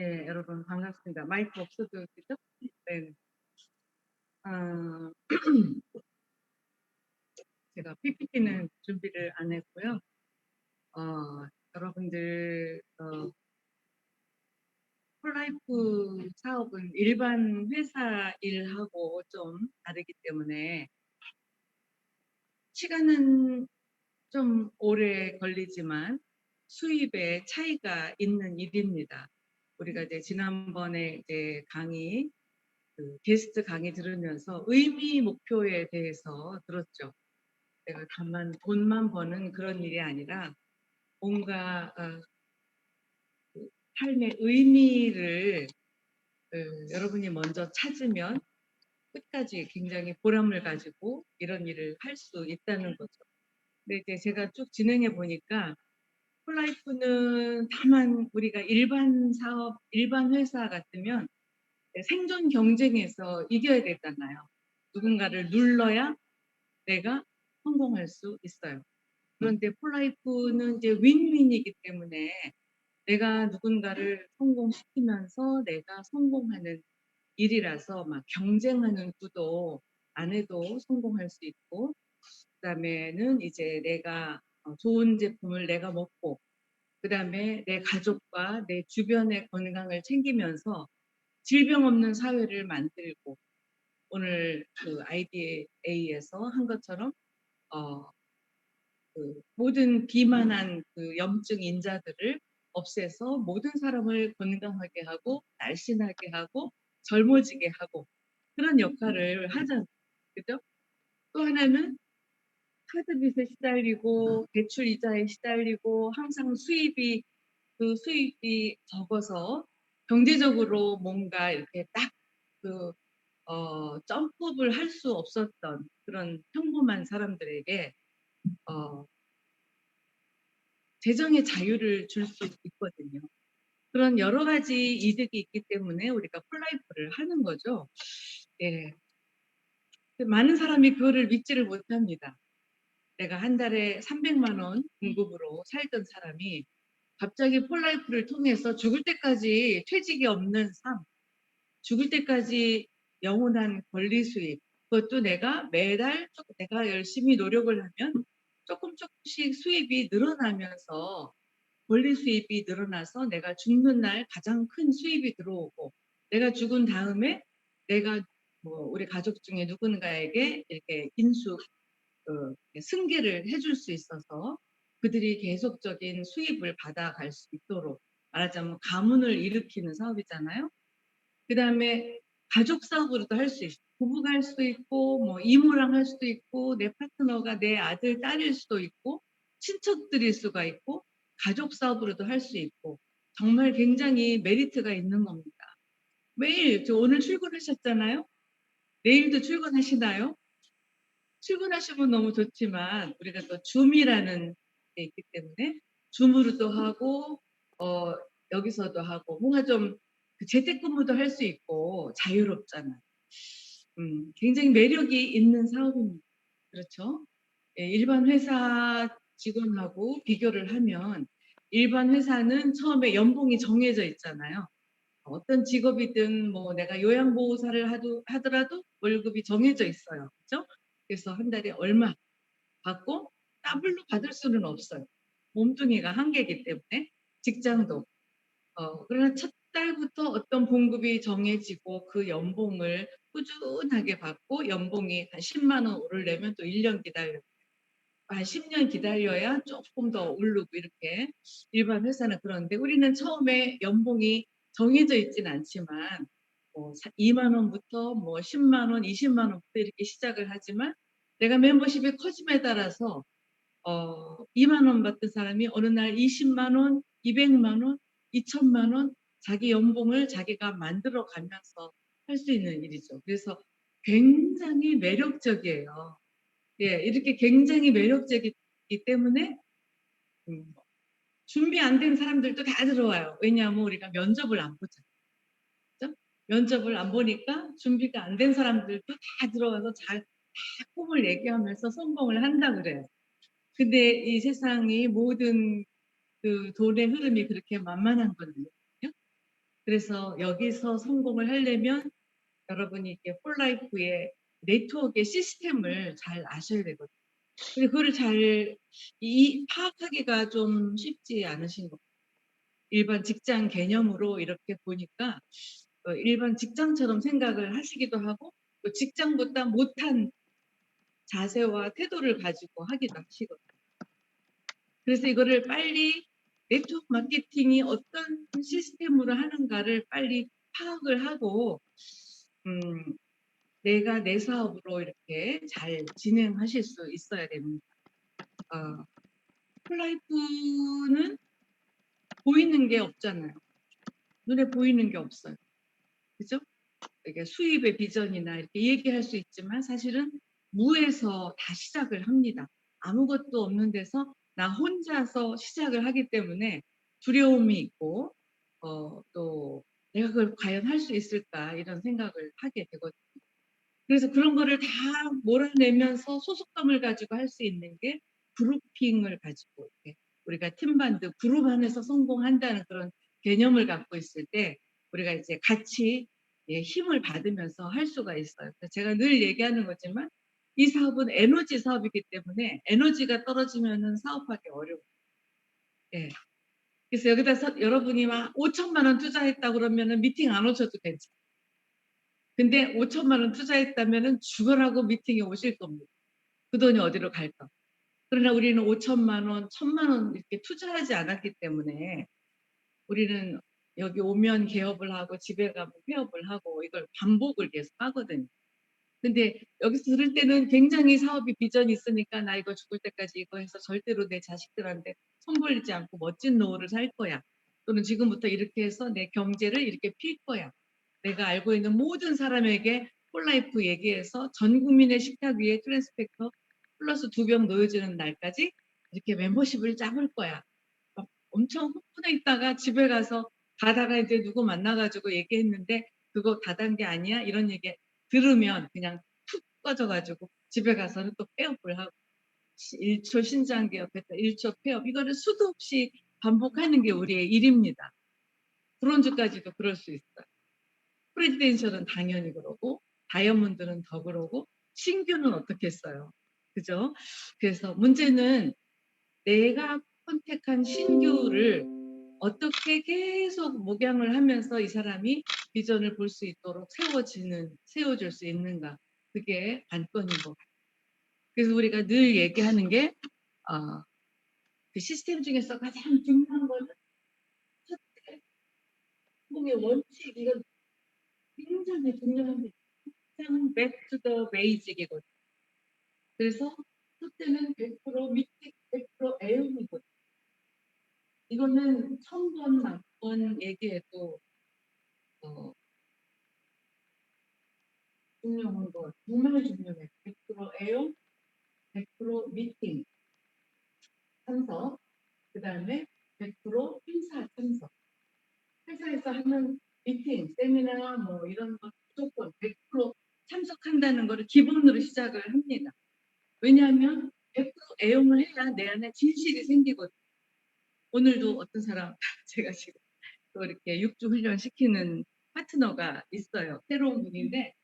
예, 여러분 반갑습니다. 마이크 없어도 되죠? 네. 아, 제가 PPT는 준비를 안 했고요. 여러분들 폴라이프 사업은 일반 회사 일하고 좀 다르기 때문에 시간은 좀 오래 걸리지만 수입에 차이가 있는 일입니다. 우리가 이제 지난번에 이제 게스트 강의 들으면서 의미 목표에 대해서 들었죠. 내가 다만 돈만 버는 그런 일이 아니라 뭔가 그 삶의 의미를 여러분이 먼저 찾으면 끝까지 굉장히 보람을 가지고 이런 일을 할 수 있다는 거죠. 근데 이제 제가 쭉 진행해 보니까 폴라이프는 다만 우리가 일반 사업, 일반 회사 같으면 생존 경쟁에서 이겨야 되잖아요. 누군가를 눌러야 내가 성공할 수 있어요. 그런데 폴라이프는 이제 윈윈이기 때문에 내가 누군가를 성공시키면서 내가 성공하는 일이라서 막 경쟁하는 구도 안 해도 성공할 수 있고, 그다음에는 이제 내가 좋은 제품을 내가 먹고, 그다음에 내 가족과 내 주변의 건강을 챙기면서 질병 없는 사회를 만들고, 오늘 그 IDA에서 한 것처럼 어, 모든 비만한 그 염증 인자들을 없애서 모든 사람을 건강하게 하고 날씬하게 하고 젊어지게 하고 그런 역할을 하잖아요. 그죠? 또 하나는 카드빚에 시달리고 대출 이자에 시달리고 항상 수입이 적어서 경제적으로 뭔가 이렇게 딱그 점프업을 할 수 없었던 그런 평범한 사람들에게 어, 재정의 자유를 줄 수 있거든요. 그런 여러 가지 이득이 있기 때문에 우리가 폴라이프를 하는 거죠. 예. 많은 사람이 그거를 믿지를 못합니다. 내가 한 달에 300만 원 공급으로 살던 사람이 갑자기 폴라이프를 통해서 죽을 때까지 퇴직이 없는 삶, 죽을 때까지 영원한 권리 수입, 그것도 내가 매달 내가 열심히 노력을 하면 조금씩 수입이 늘어나면서 권리 수입이 늘어나서 내가 죽는 날 가장 큰 수입이 들어오고, 내가 죽은 다음에 내가 우리 가족 중에 누군가에게 이렇게 승계를 해줄 수 있어서 그들이 계속적인 수입을 받아갈 수 있도록, 말하자면 가문을 일으키는 사업이잖아요. 그 다음에 가족 사업으로도 할 수 있고, 부부가 할 수도 있고, 뭐 이모랑 할 수도 있고, 내 파트너가 내 아들, 딸일 수도 있고, 친척들일 수가 있고, 가족 사업으로도 할 수 있고, 정말 굉장히 메리트가 있는 겁니다. 매일, 저 오늘 출근하셨잖아요? 내일도 출근하시나요? 출근하시면 너무 좋지만, 우리가 또 줌이라는 게 있기 때문에, 줌으로도 하고, 어, 여기서도 하고, 뭔가 좀 재택근무도 할 수 있고, 자유롭잖아요. 굉장히 매력이 있는 사업입니다. 그렇죠? 예, 일반 회사 직원하고 비교를 하면 일반 회사는 처음에 연봉이 정해져 있잖아요. 어떤 직업이든 뭐 내가 요양보호사를 하더라도 월급이 정해져 있어요. 그렇죠? 그래서 한 달에 얼마 받고 더블로 받을 수는 없어요. 몸뚱이가 한계이기 때문에 직장도 그러나 첫 달부터 어떤 봉급이 정해지고 그 연봉을 꾸준하게 받고 연봉이 한 10만 원 오르려면 또 1년 기다려요. 한 10년 기다려야 조금 더 오르고 이렇게 일반 회사는 그런데 우리는 처음에 연봉이 정해져 있진 않지만 2만 원부터 뭐 10만 원, 20만 원부터 이렇게 시작을 하지만 내가 멤버십이 커짐에 따라서 2만 원 받던 사람이 어느 날 20만 원, 200만 원, 2천만 원 자기 연봉을 자기가 만들어 가면서 할 수 있는 일이죠. 그래서 굉장히 매력적이에요. 예, 이렇게 굉장히 매력적이기 때문에 준비 안 된 사람들도 다 들어와요. 왜냐하면 우리가 면접을 안 보잖아요. 그죠? 면접을 안 보니까 준비가 안 된 사람들도 다 들어와서 다 꿈을 얘기하면서 성공을 한다 그래요. 근데 이 세상이 모든 그 돈의 흐름이 그렇게 만만한 건 아니거든요. 그래서 여기서 성공을 하려면 여러분이 이렇게 폴라이프의 네트워크의 시스템을 잘 아셔야 되거든요. 근데 그거를 잘 파악하기가 좀 쉽지 않으신 것 같아요. 일반 직장 개념으로 이렇게 보니까 일반 직장처럼 생각을 하시기도 하고 또 직장보다 못한 자세와 태도를 가지고 하기도 하시거든요. 그래서 이거를 빨리 네트워크 마케팅이 어떤 시스템으로 하는가를 빨리 파악을 하고 내가 내 사업으로 이렇게 잘 진행하실 수 있어야 됩니다. 폴라이프는 보이는 게 없잖아요. 눈에 보이는 게 없어요. 그죠? 이게 수입의 비전이나 이렇게 얘기할 수 있지만 사실은 무에서 다 시작을 합니다. 아무것도 없는 데서 나 혼자서 시작을 하기 때문에 두려움이 있고 또 내가 그걸 과연 할 수 있을까 이런 생각을 하게 되거든요. 그래서 그런 거를 다 몰아내면서 소속감을 가지고 할 수 있는 게 그룹핑을 가지고 이렇게 우리가 팀반드 그룹 안에서 성공한다는 그런 개념을 갖고 있을 때 우리가 이제 같이 힘을 받으면서 할 수가 있어요. 그래서 제가 늘 얘기하는 거지만 이 사업은 에너지 사업이기 때문에 에너지가 떨어지면은 사업하기 어려워요. 예. 그래서 여기다 여러분이 막 5천만 원 투자했다 그러면은 미팅 안 오셔도 괜찮아요. 근데 5천만 원 투자했다면은 죽어라고 미팅에 오실 겁니다. 그 돈이 어디로 갈까? 그러나 우리는 5천만 원, 1,000만 원 이렇게 투자하지 않았기 때문에 우리는 여기 오면 개업을 하고 집에 가면 폐업을 하고 이걸 반복을 계속 하거든요. 근데 여기서 들을 때는 굉장히 사업이 비전이 있으니까 나 이거 죽을 때까지 이거 해서 절대로 내 자식들한테 손 벌리지 않고 멋진 노후를 살 거야. 또는 지금부터 이렇게 해서 내 경제를 이렇게 필 거야. 내가 알고 있는 모든 사람에게 폴라이프 얘기해서 전 국민의 식탁 위에 트랜스펙터 플러스 2병 놓여지는 날까지 이렇게 멤버십을 잡을 거야. 막 엄청 흥분해 있다가 집에 가서 가다가 이제 누구 만나가지고 얘기했는데 그거 다단 게 아니야? 이런 얘기 들으면 그냥 툭 꺼져가지고 집에 가서는 또 폐업을 하고 1초 신장 개업했다 1초 폐업 이거를 수도 없이 반복하는 게 우리의 일입니다. 브론즈까지도 그럴 수 있어요. 프레지덴셜은 당연히 그러고 다이아몬드는 더 그러고 신규는 어떻겠어요. 그죠? 그래서 문제는 내가 선택한 신규를 어떻게 계속 목양을 하면서 이 사람이 비전을 볼 수 있도록 세워줄 수 있는가. 그게 관건인 것 같아요. 그래서 우리가 늘 얘기하는 게, 그 시스템 중에서 가장 중요한 거는 첫째, 성공의 원칙, 이건 굉장히 중요한 게 가장 back to the basic이거든요. 그래서 첫째는 100% 미팅, 100% 애용이거든요. 이거는 1000번, 만번 얘기해도 중요한 거 정말 중요해요. 100% 애용, 100% 미팅 참석, 그 다음에 100% 행사 참석. 회사에서 하는 미팅, 세미나 뭐 이런 거 무조건 100% 참석한다는 거를 기본으로 시작을 합니다. 왜냐하면 100% 애용을 해야 내 안에 진실이 생기거든요. 오늘도 어떤 사람 제가 지금 또 이렇게 6주 훈련 시키는 파트너가 있어요. 새로운 분인데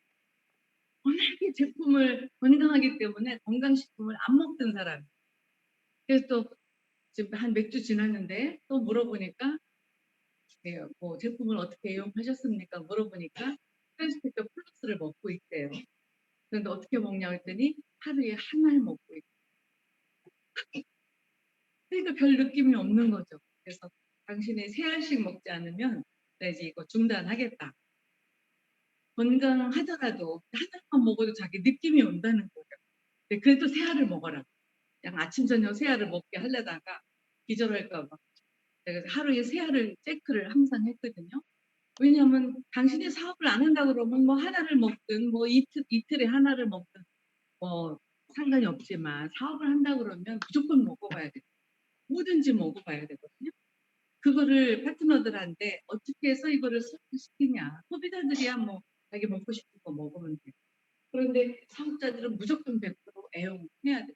워낙에 제품을 건강하기 때문에 건강식품을 안 먹던 사람. 그래서 또 지금 한 몇 주 지났는데 또 물어보니까 뭐 제품을 어떻게 이용하셨습니까? 물어보니까 트랜스펙터 플러스를 먹고 있대요. 그런데 어떻게 먹냐 했더니 하루에 한 알 먹고 있고. 그러니까 별 느낌이 없는 거죠. 그래서 당신이 세 알씩 먹지 않으면 나 이제 이거 중단하겠다. 건강하더라도 한 알만 먹어도 자기 느낌이 온다는 거예요. 근데 그래도 세 알을 먹어라. 그냥 아침 저녁 세 알을 먹게 하려다가 기절할까 봐. 제가 하루에 세 알을 체크를 항상 했거든요. 왜냐하면 당신이 사업을 안 한다 그러면 뭐 하나를 먹든 뭐 이틀에 하나를 먹든 뭐 상관이 없지만 사업을 한다 그러면 무조건 먹어봐야 돼. 뭐든지 먹어봐야 되거든요. 그거를 파트너들한테 어떻게 해서 이거를 설득시키냐. 소비자들이야 뭐 자기 먹고 싶은 거 먹으면 돼. 그런데 사업자들은 무조건 100% 애용해야 돼.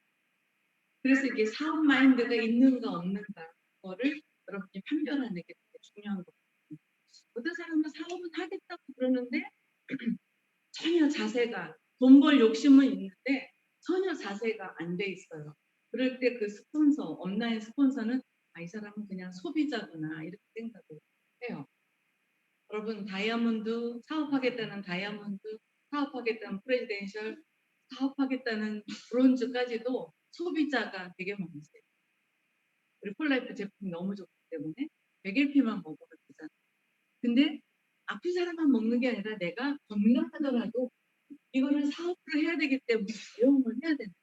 그래서 이게 사업 마인드가 있는가 없는가 그거를 여러분이 판별하는 게 되게 중요한 거거든요. 어떤 사람은 사업은 하겠다고 그러는데 전혀 자세가 돈 벌 욕심은 있는데 전혀 자세가 안 돼 있어요. 그럴 때 그 스폰서, 온라인 스폰서는 이 사람은 그냥 소비자구나 이렇게 생각을 해요. 여러분 다이아몬드 사업하겠다는 다이아몬드, 사업하겠다는 프레지덴셜, 사업하겠다는 브론즈까지도 소비자가 되게 많으세요. 우리 폴라이프 제품 너무 좋기 때문에 100LP만 먹으면 되잖아요. 근데 아픈 사람만 먹는 게 아니라 내가 건강하더라도 이거는 사업을 해야 되기 때문에 비용을 해야 된다.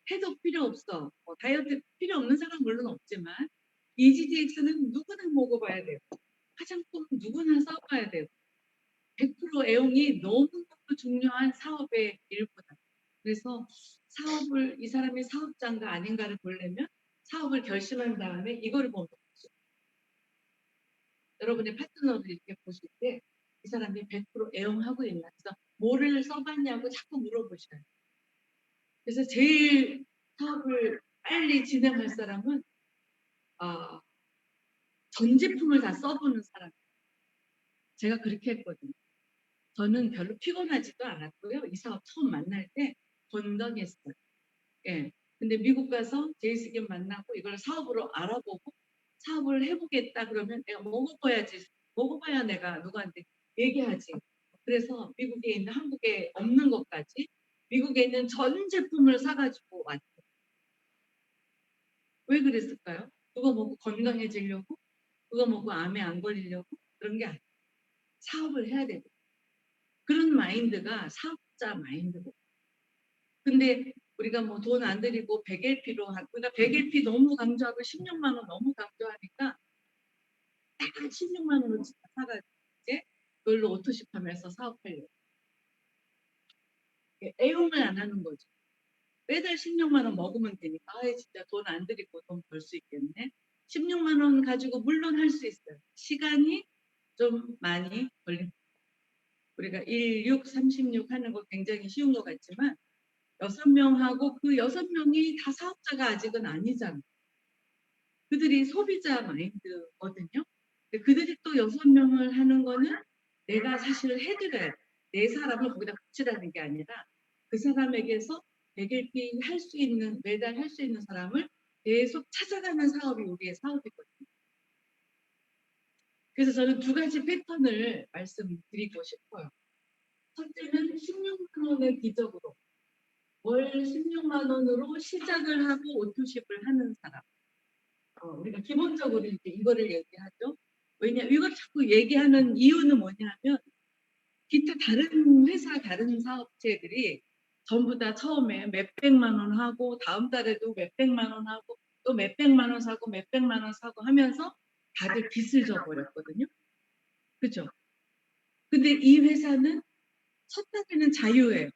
해도 필요 없어. 다이어트 필요 없는 사람 물론 없지만 EGDX는 누구나 먹어봐야 돼요. 화장품 누구나 써봐야 돼요. 100% 애용이 너무너무 중요한 사업의 일부다. 그래서 사업을 이 사람이 사업자인가 아닌가를 보려면 사업을 결심한 다음에 이거를 보는 거죠. 여러분의 파트너를 이렇게 보실 때 이 사람이 100% 애용하고 있나. 그래서 뭐를 써봤냐고 자꾸 물어보셔요. 그래서 제일 사업을 빨리 진행할 사람은 전 제품을 다 써보는 사람. 제가 그렇게 했거든요. 저는 별로 피곤하지도 않았고요. 이 사업 처음 만날 때 건강했어요. 예. 근데 미국 가서 제이스김 만나고 이걸 사업으로 알아보고 사업을 해보겠다 그러면 내가 먹어봐야지. 먹어봐야 내가 누구한테 얘기하지. 그래서 미국에 있는 한국에 없는 것까지 미국에 있는 전 제품을 사가지고 왔어요. 왜 그랬을까요? 그거 먹고 건강해지려고? 그거 먹고 암에 안 걸리려고? 그런 게 아니에요. 사업을 해야 되고. 그런 마인드가 사업자 마인드고. 근데 우리가 뭐 돈 안 들이고 100LP로 그러니까 100LP 너무 강조하고 16만 원 너무 강조하니까 딱 16만 원을 사가지고 이제 그걸로 오토십 하면서 사업하려고. 애용을 안 하는 거죠. 매달 16만 원 먹으면 되니까 진짜 돈 안 들이고 돈 벌 수 있겠네. 16만 원 가지고 물론 할 수 있어요. 시간이 좀 많이 걸립니다. 우리가 1, 6, 36 하는 거 굉장히 쉬운 것 같지만 6명하고 그 6명이 다 사업자가 아직은 아니잖아요. 그들이 소비자 마인드거든요. 그들이 또 6명을 하는 거는 내가 사실 해드려야 돼. 내 사람을 거기다 붙이라는 게 아니라 그 사람에게서 100LP 할 수 있는, 매달 할 수 있는 사람을 계속 찾아가는 사업이 우리의 사업이거든요. 그래서 저는 두 가지 패턴을 말씀드리고 싶어요. 첫째는 16만 원의 기적으로 월 16만 원으로 시작을 하고 오토십을 하는 사람. 우리가 기본적으로 이렇게 이거를 얘기하죠. 왜냐, 이걸 자꾸 얘기하는 이유는 뭐냐면 기타 다른 회사, 다른 사업체들이 전부 다 처음에 몇백만 원 하고 다음 달에도 몇백만 원 하고 또 몇백만 원 사고 몇백만 원 사고 하면서 다들 빚을 져버렸거든요. 그죠? 근데 이 회사는 첫 달에는 자유예요.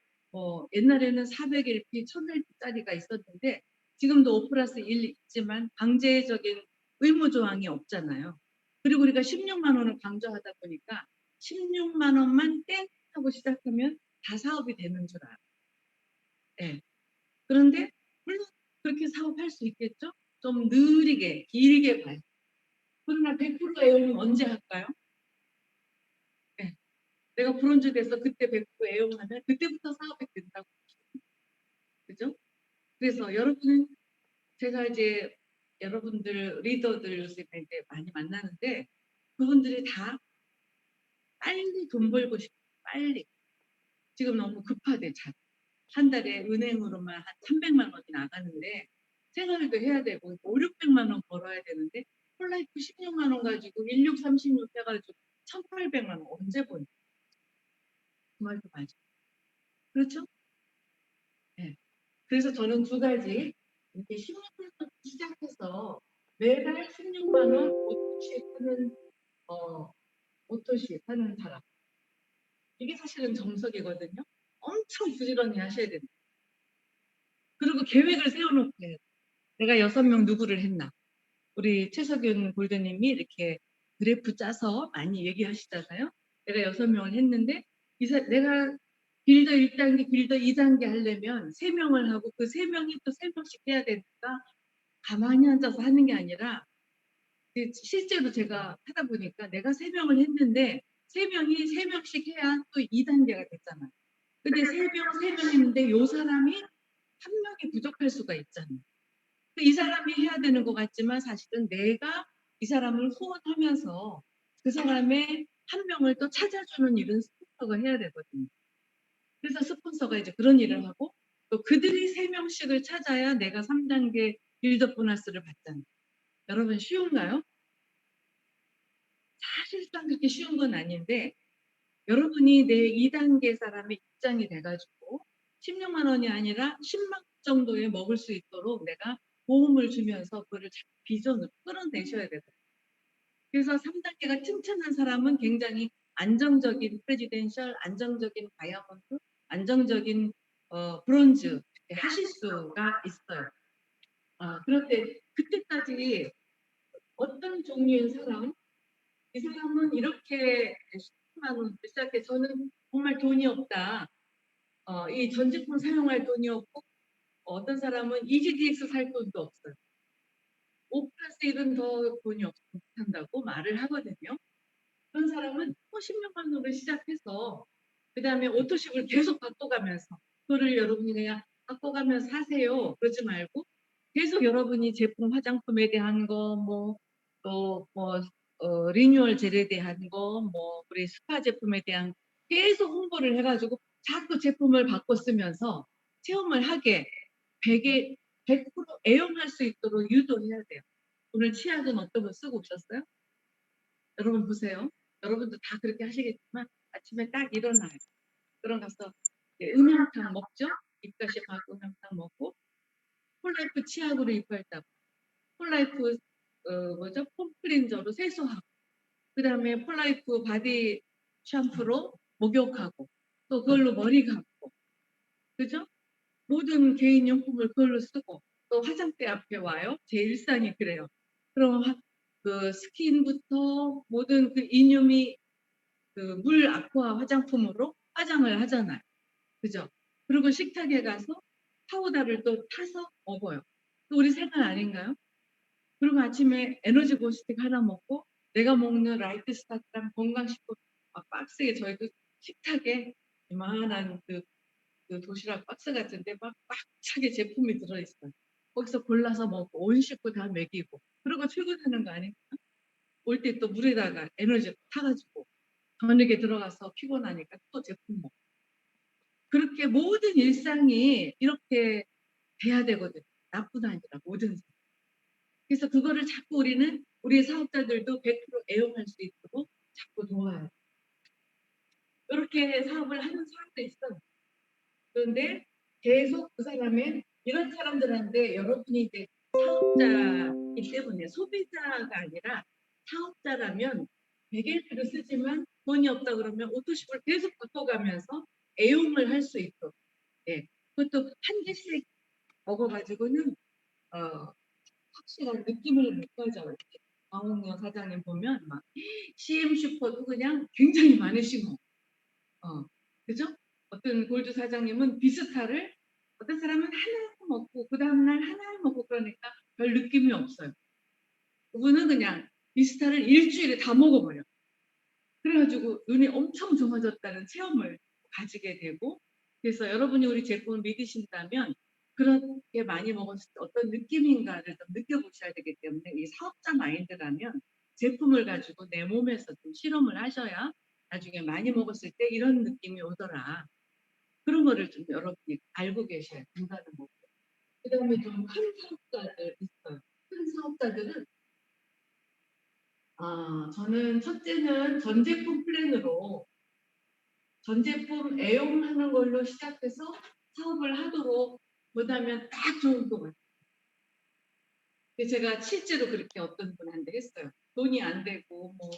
옛날에는 400LP, 1000LP짜리가 있었는데 지금도 5 플러스 1 있지만 강제적인 의무 조항이 없잖아요. 그리고 우리가 16만 원을 강조하다 보니까 16만 원만 땡 하고 시작하면 다 사업이 되는 줄 알아요. 네. 그런데 물론 그렇게 사업할 수 있겠죠? 좀 느리게, 길게 봐요. 그러나 100% 애용은 언제 할까요? 네. 내가 브론즈 돼서 그때 100% 애용하면 그때부터 사업이 된다고. 그죠? 그래서 여러분은 제가 이제 여러분들 리더들 요즘에 이제 많이 만나는데 그분들이 다 빨리 돈 벌고 싶어. 빨리. 지금 너무 급하대 잘. 한 달에 은행으로만 한 300만 원이 나가는데 생활도 해야 되고 5, 600만 원 벌어야 되는데 폴라이프 16만 원 가지고 16, 36 해가지고 1,800만 원 언제 버니? 그 말도 맞아. 그렇죠? 네. 그래서 저는 두 가지 이렇게 16만 원 시작해서 매달 16만 원 오토십 하는 오토십 하는 사람. 이게 사실은 정석이거든요. 엄청 부지런히 하셔야 됩니다. 그리고 계획을 세워놓고 해요. 내가 6명 누구를 했나. 우리 최석윤 골드님이 이렇게 그래프 짜서 많이 얘기하시잖아요. 내가 6명을 했는데 내가 빌더 1단계, 빌더 2단계 하려면 3명을 하고 그 3명이 또 3명씩 해야 되니까 가만히 앉아서 하는 게 아니라 실제로 제가 하다 보니까 내가 3명을 했는데 3명이 3명씩 해야 또 2단계가 됐잖아요. 근데 3명 했는데 요 사람이 1명이 부족할 수가 있잖아요. 이 사람이 해야 되는 것 같지만 사실은 내가 이 사람을 후원하면서 그 사람의 1명을 또 찾아주는 일은 스폰서가 해야 되거든요. 그래서 스폰서가 이제 그런 일을 하고 또 그들이 3명씩을 찾아야 내가 3단계 빌드업 보너스를 받잖아요. 여러분 쉬운가요? 사실상 그렇게 쉬운 건 아닌데 여러분이 내 2단계 사람의 입장이 돼 가지고 16만 원이 아니라 10만 정도에 먹을 수 있도록 내가 도움을 주면서 그거를 자꾸 비전으로 끌어내셔야 되거든요. 그래서 3단계가 튼튼한 사람은 굉장히 안정적인 프레지덴셜, 안정적인 다이아몬드, 안정적인 브론즈 이렇게 하실 수가 있어요. 그런데 그때까지 어떤 종류의 사람, 이 사람은 이렇게 10만 원을 시작해 저는 정말 돈이 없다. 이 전 제품 사용할 돈이 없고 어떤 사람은 EGDX 살 돈도 없어요. 5 플러스 1은 더 돈이 없어서 못한다고 말을 하거든요. 그런 사람은 16만 원으로 시작해서 그다음에 오토십을 계속 바꿔가면서 그거를 여러분이 그냥 바꿔가면서 사세요. 그러지 말고 계속 여러분이 제품 화장품에 대한 거 뭐 또 뭐 리뉴얼 젤에 대한 거 뭐 우리 스파 제품에 대한 계속 홍보를 해 가지고 자꾸 제품을 바꿔 쓰면서 체험을 하게 100% 애용할 수 있도록 유도해야 돼요. 오늘 치약은 어떤 거 쓰고 오셨어요? 여러분 보세요. 여러분도 다 그렇게 하시겠지만 아침에 딱 일어나요. 그럼 가서 음영탕 먹죠? 입가심하고 음영탕 먹고 폴라이프 치약으로 이빨 닦고 폴라이프 뭐죠? 폼 클렌저로 세수하고 그다음에 폴라이프 바디 샴푸로 목욕하고 또 그걸로 머리 감고 그죠? 모든 개인용품을 그걸로 쓰고 또 화장대 앞에 와요. 제 일상이 그래요. 그럼 그 스킨부터 모든 그 이뇰이 그 물 아쿠아 화장품으로 화장을 하잖아요. 그죠? 그리고 식탁에 가서 파우더를 또 타서 먹어요. 또 우리 생활 아닌가요? 그리고 아침에 에너지 보스틱 하나 먹고 내가 먹는 라이트 스타트랑 건강식품 막 박스에 저희 그 식탁에 이만한 그 도시락 박스 같은데 막 차게 제품이 들어있어요. 거기서 골라서 먹고 온 식구 다 먹이고 그리고 출근하는 거 아닌가? 올 때 또 물에다가 에너지 타가지고 저녁에 들어가서 피곤하니까 또 제품 먹고 그렇게 모든 일상이 이렇게 돼야 되거든요. 나뿐 아니라 모든 사람. 그래서 그거를 자꾸 우리는 우리 사업자들도 100% 애용할 수 있도록 자꾸 도와요. 이렇게 사업을 하는 사람도 있어요. 그런데 계속 그 사람의 이런 사람들한테 여러분이 이제 사업자이기 때문에 소비자가 아니라 사업자라면 100LP를 쓰지만 돈이 없다 그러면 오토십을 계속 바꿔가면서 애용을 할 수 있도록 예. 그것도 한 개씩 먹어가지고는 확실한 느낌을 못 가져요. 강홍여 사장님 보면 막 CM 슈퍼도 그냥 굉장히 많이 심어. 그죠? 어떤 골드 사장님은 비스타를 어떤 사람은 하나 먹고 그 다음날 하나 먹고 그러니까 별 느낌이 없어요. 그분은 그냥 비스타를 일주일에 다 먹어버려. 그래가지고 눈이 엄청 좋아졌다는 체험을 가지게 되고 그래서 여러분이 우리 제품을 믿으신다면 그렇게 많이 먹었을 때 어떤 느낌인가를 좀 느껴보셔야 되기 때문에 이 사업자 마인드라면 제품을 가지고 내 몸에서 좀 실험을 하셔야 나중에 많이 먹었을 때 이런 느낌이 오더라. 그런 거를 좀 여러분이 알고 계셔야 된다는 거고. 그다음에 좀 큰 사업자들 있어요. 큰 사업자들은 저는 첫째는 전 제품 플랜으로 전 제품 애용하는 걸로 시작해서 사업을 하도록 보다면 딱 좋을 것 같아요. 제가 실제로 그렇게 어떤 분한테 했어요. 돈이 안 되고 뭐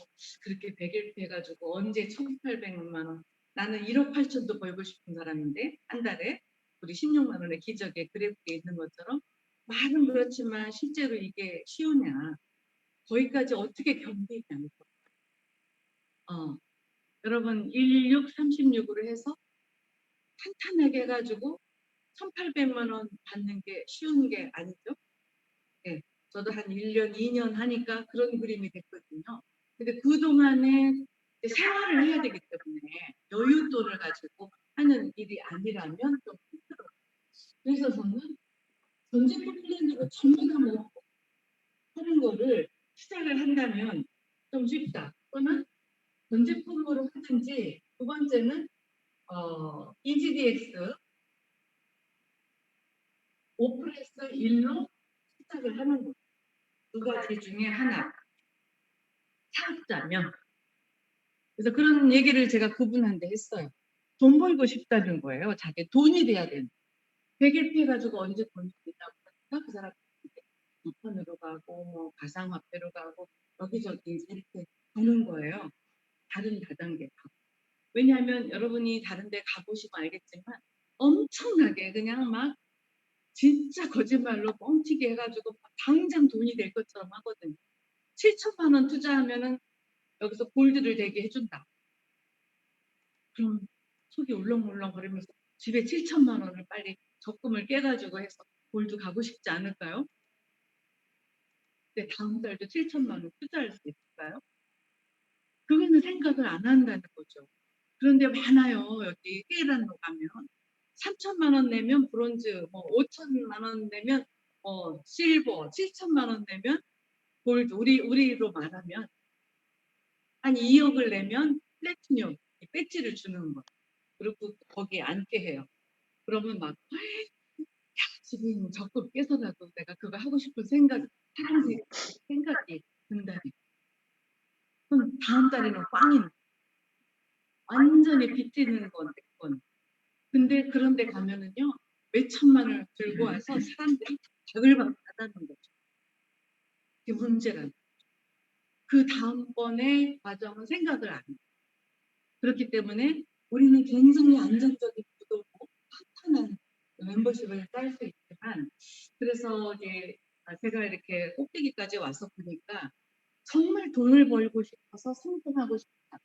그렇게 100일피 해가지고 언제 1,800만 원. 나는 1억 8천도 벌고 싶은 사람인데 한 달에 우리 16만 원의 기적의 그래프에 있는 것처럼 말은 그렇지만 실제로 이게 쉬우냐? 거기까지 어떻게 견디냐는 거. 여러분 1636으로 해서 탄탄하게 해가지고 1,800만 원 받는 게 쉬운 게 아니죠. 네. 저도 한 1년, 2년 하니까 그런 그림이 됐거든요. 근데 그동안에 생활을 해야 되기 때문에 여윳돈을 가지고 하는 일이 아니라면 좀 힘들어요. 그래서 저는 전 제품 플랜으로 전부 다 뭐 하는 거를 시작을 한다면 좀 쉽다. 또는 전 제품으로 하든지 두 번째는 EGDX 5 플러스 1로 시작을 하는 거예요. 두 가지 중에 하나. 사업자면. 그래서 그런 얘기를 제가 그분한테 했어요. 돈 벌고 싶다는 거예요. 자기 돈이 돼야 되는. 100일 피해가지고 언제 돈이 된다고 하니까 그 사람 우편으로 가고 뭐 가상화폐로 가고 여기저기 이제 이렇게 가는 거예요. 다른 다단계 가고. 왜냐하면 여러분이 다른 데 가보시면 알겠지만 엄청나게 그냥 막 진짜 거짓말로 뻥튀기 해가지고 당장 돈이 될 것처럼 하거든요. 7천만 원 투자하면은 여기서 골드를 되게 해준다. 그럼 속이 울렁울렁 거리면서 집에 7천만 원을 빨리 적금을 깨가지고 해서 골드 가고 싶지 않을까요? 근데 다음 달도 7천만 원 투자할 수 있을까요? 그거는 생각을 안 한다는 거죠. 그런데 많아요. 여기 테헤란로 가면 3천만 원 내면 브론즈, 뭐 5천만 원 내면 실버, 7천만 원 내면 골드. 우리로 말하면 한 2억을 내면 플래티늄 배지를 주는 거. 그리고 거기에 앉게 해요. 그러면 막 지금 적금 깨서라도 내가 그거 하고 싶은 생각이 든다니. 그럼 다음 달에는 꽝인 완전히 비트는 건. 근데 그런데 가면은요 몇 천만을 들고 와서 사람들이 벽을 받아는 거죠. 그게 문제라는 거죠. 그 다음번에 과정은 생각을 안 해요. 그렇기 때문에 우리는 굉장히 안정적인 구조고 탄탄한 멤버십을 딸 수 있지만 그래서 이제 제가 이렇게 꼭대기까지 와서 보니까 정말 돈을 벌고 싶어서 성공하고 싶다.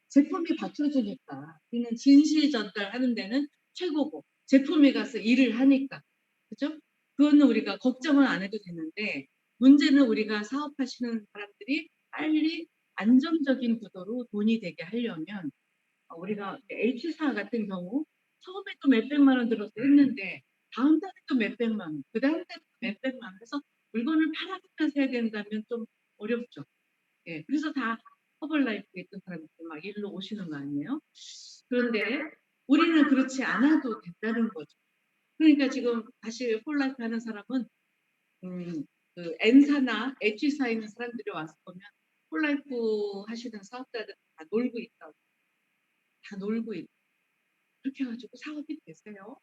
제품이 받쳐주니까 우리는 진실 전달하는 데는 최고고 제품이 가서 일을 하니까 그죠? 그거는 우리가 걱정은 안 해도 되는데 문제는 우리가 사업하시는 사람들이 빨리 안정적인 구도로 돈이 되게 하려면 우리가 H사 같은 경우 처음에 또 몇백만 원 들어서 했는데 다음 달에 또 몇백만 원, 그 다음 달에 또 몇백만 원 해서 물건을 팔아가면서 해야 된다면 좀 어렵죠. 예, 그래서 다 허벌라이프에 있던 사람들 막 일로 오시는 거 아니에요? 그런데 우리는 그렇지 않아도 된다는 거죠. 그러니까 지금 다시 홀라이프 하는 사람은 그 N사나 H사에 있는 사람들이 와서 보면 홀라이프 하시는 사업자들 다 놀고 있다고. 다 놀고 있다. 그렇게 해가지고 사업이 되세요.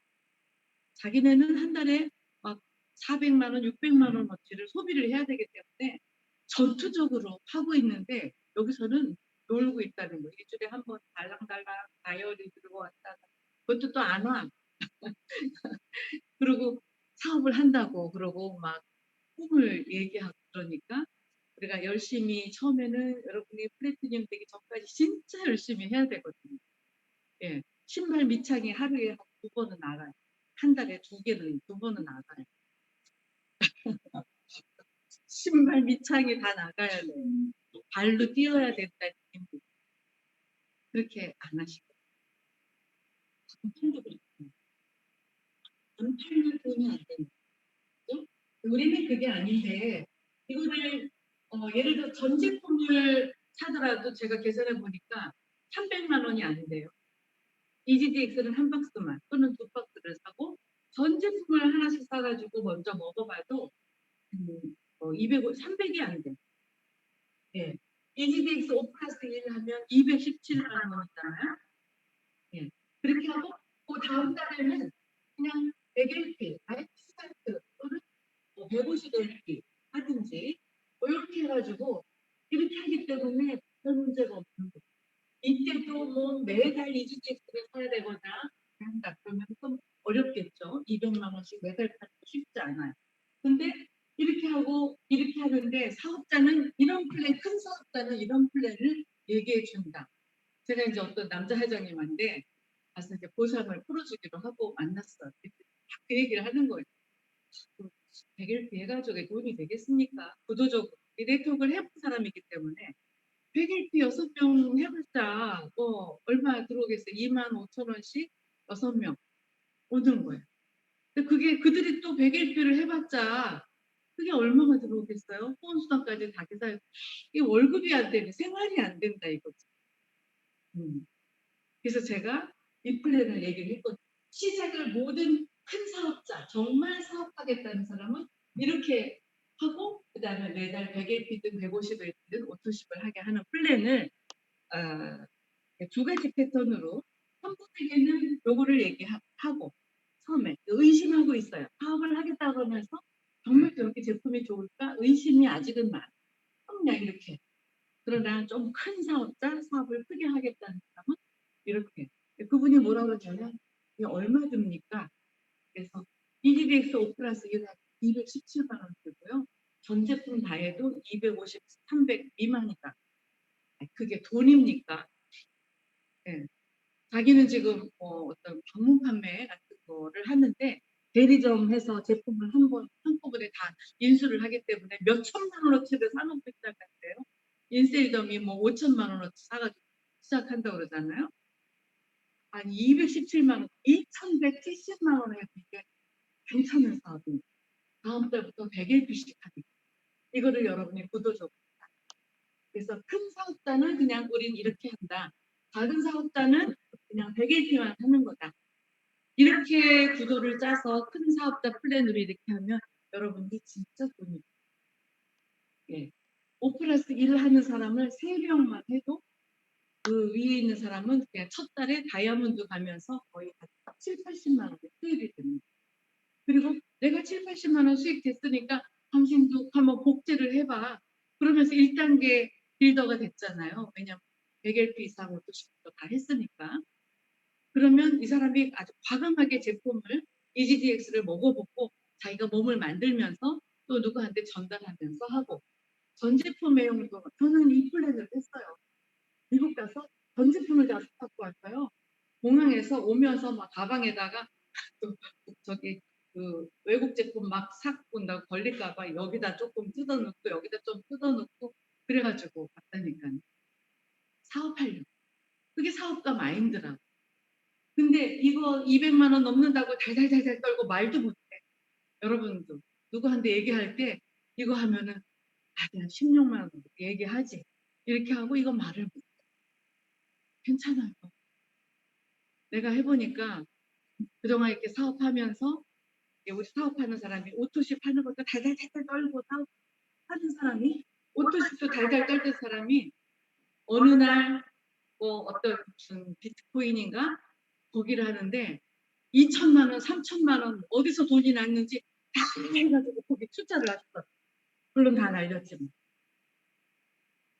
자기네는 한 달에 막 400만 원, 600만 원어치를 소비를 해야 되기 때문에 전투적으로 하고 있는데 여기서는 놀고 있다는 거예요. 일주일에 한 번 달랑달랑 다이어리 들고 왔다가 그것도 또 안 와. 그리고 사업을 한다고 그러고 막 꿈을 얘기하고 그러니까 우리가 열심히 처음에는 여러분이 플래티늄 되기 전까지 진짜 열심히 해야 되거든요. 예, 신발 밑창이 하루에 두 번은 나가요. 한 달에 두 번은 나가요. 신발 밑창이 다 나가야 돼. 발로 뛰어야 된다는 힘이 그렇게 안 하시고 남편도 그렇고 남편도 돈이 안 되는 거죠. 우리는 그게 아닌데 이거를 예를 들어 전 제품을 사더라도 제가 계산해 보니까 300만 원이 안 돼요. EGDX는 한 박스만 또는 두 박스를 사고 전 제품을 하나씩 사가지고 먼저 먹어봐도 200, 300이 안 돼. 예. EGDX 5 플러스 1 하면 217만 원이잖아요. 예. 그렇게 하고 그 다음 달에는 그냥 100LP, 아예 스타트 또는 150LP 하든지 이렇게 해가지고 이렇게 하기 때문에 별 문제가 없는 거예요. 이때도 뭐 매달 EGDX를 사야 되거나 한다 그러면 좀 어렵겠죠. 200만 원씩 매달 사기 쉽지 않아요. 근데 이렇게 하고 이렇게 하는데 사업자는 이런 플랜, 큰 사업자는 이런 플랜을 얘기해 준다. 제가 이제 어떤 남자 회장님한테 가서 이제 보상을 풀어주기로 하고 만났어요. 그 얘기를 하는 거예요. 100LP 해가지고 돈이 되겠습니까? 구도적으로 이 네트워크를 해본 사람이기 때문에 100LP 6명 해봤자 뭐 얼마 들어오겠어요? 25,000원씩 6명 오는 거예요. 근데 그게 그들이 또 100LP를 해봤자 그게 얼마가 들어오겠어요? 후원수당까지 다 계산. 이 월급이 안 되면 생활이 안 된다 이거죠. 그래서 제가 이 플랜을 얘기를 했거든요. 시작을 모든 큰 사업자, 정말 사업하겠다는 사람은 이렇게 하고 그다음에 매달 100LP든 150LP든 오토십을 하게 하는 플랜을 두 가지 패턴으로 선분에게는 요거를 얘기하고 처음에 의심하고 있어요. 사업을 하겠다고 하면서 정말 저렇게 제품이 좋을까? 의심이 아직은 많아. 그냥 이렇게. 그러나 좀 큰 사업자, 사업을 크게 하겠다는 사람은 이렇게. 그분이 뭐라고 그러냐면 이게 얼마 듭니까? 그래서 EDDX 5 플러스 1은 217만 원 들고요. 전 제품 다 해도 250, 300 미만이다. 그게 돈입니까? 네. 자기는 지금 어떤 방문 판매 같은 거를 하는데 대리점해서 제품을 한꺼번에 다 인수를 하기 때문에 몇 천만 원어치를 사놓고 시작한대요. 인세이점이 뭐 5천만 원어치 사가지고 시작한다고 그러잖아요. 아니 217만 원, 2,170만 원에 이게 괜찮은 사업이 다음 달부터 100LP씩 하니까 이거를 여러분이 구도적으로 그래서 큰 사업자는 그냥 우린 이렇게 한다. 작은 사업자는 그냥 100LP만 하는 거다. 이렇게 구도를 짜서 큰 사업자 플랜으로 이렇게 하면 여러분이 진짜 돈이 예. 5 플러스 1을 하는 사람을 3명만 해도 그 위에 있는 사람은 그냥 첫 달에 다이아몬드 가면서 거의 7, 80만 원의 수입이 됩니다. 그리고 내가 7, 80만 원 수익 됐으니까 당신도 한번 복제를 해봐. 그러면서 1단계 빌더가 됐잖아요. 왜냐면 100LP 이상 오토십도 다 했으니까. 그러면 이 사람이 아주 과감하게 제품을 EGDX를 먹어보고 자기가 몸을 만들면서 또 누구한테 전달하면서 하고 전 제품 내용도 저는 이 플랜을 했어요. 미국 가서 전 제품을 다 갖고 왔어요. 공항에서 오면서 막 가방에다가 또 저기 그 외국 제품 막 사고 온다고 걸릴까봐 여기다 조금 뜯어놓고 여기다 좀 뜯어놓고 그래가지고 왔다니까요. 사업하려고. 그게 사업가 마인드라고. 근데 이거 200만 원 넘는다고 달달달달 떨고 말도 못해. 여러분도 누구한테 얘기할 때 이거 하면은 그냥 16만 원 얘기하지. 이렇게 하고 이거 말을 못해. 괜찮아요. 내가 해보니까 그동안 이렇게 사업하면서 우리 사업하는 사람이 오토십 하는 것도 달달달달 떨고 하는 사람이 오토십도 달달 떨던 사람이 어느 날 뭐 어떤 무슨 비트코인인가 거기를 하는데 2천만 원, 3천만 원 어디서 돈이 났는지 다 해가지고 거기 투자를 하셨어. 물론 다 날렸지만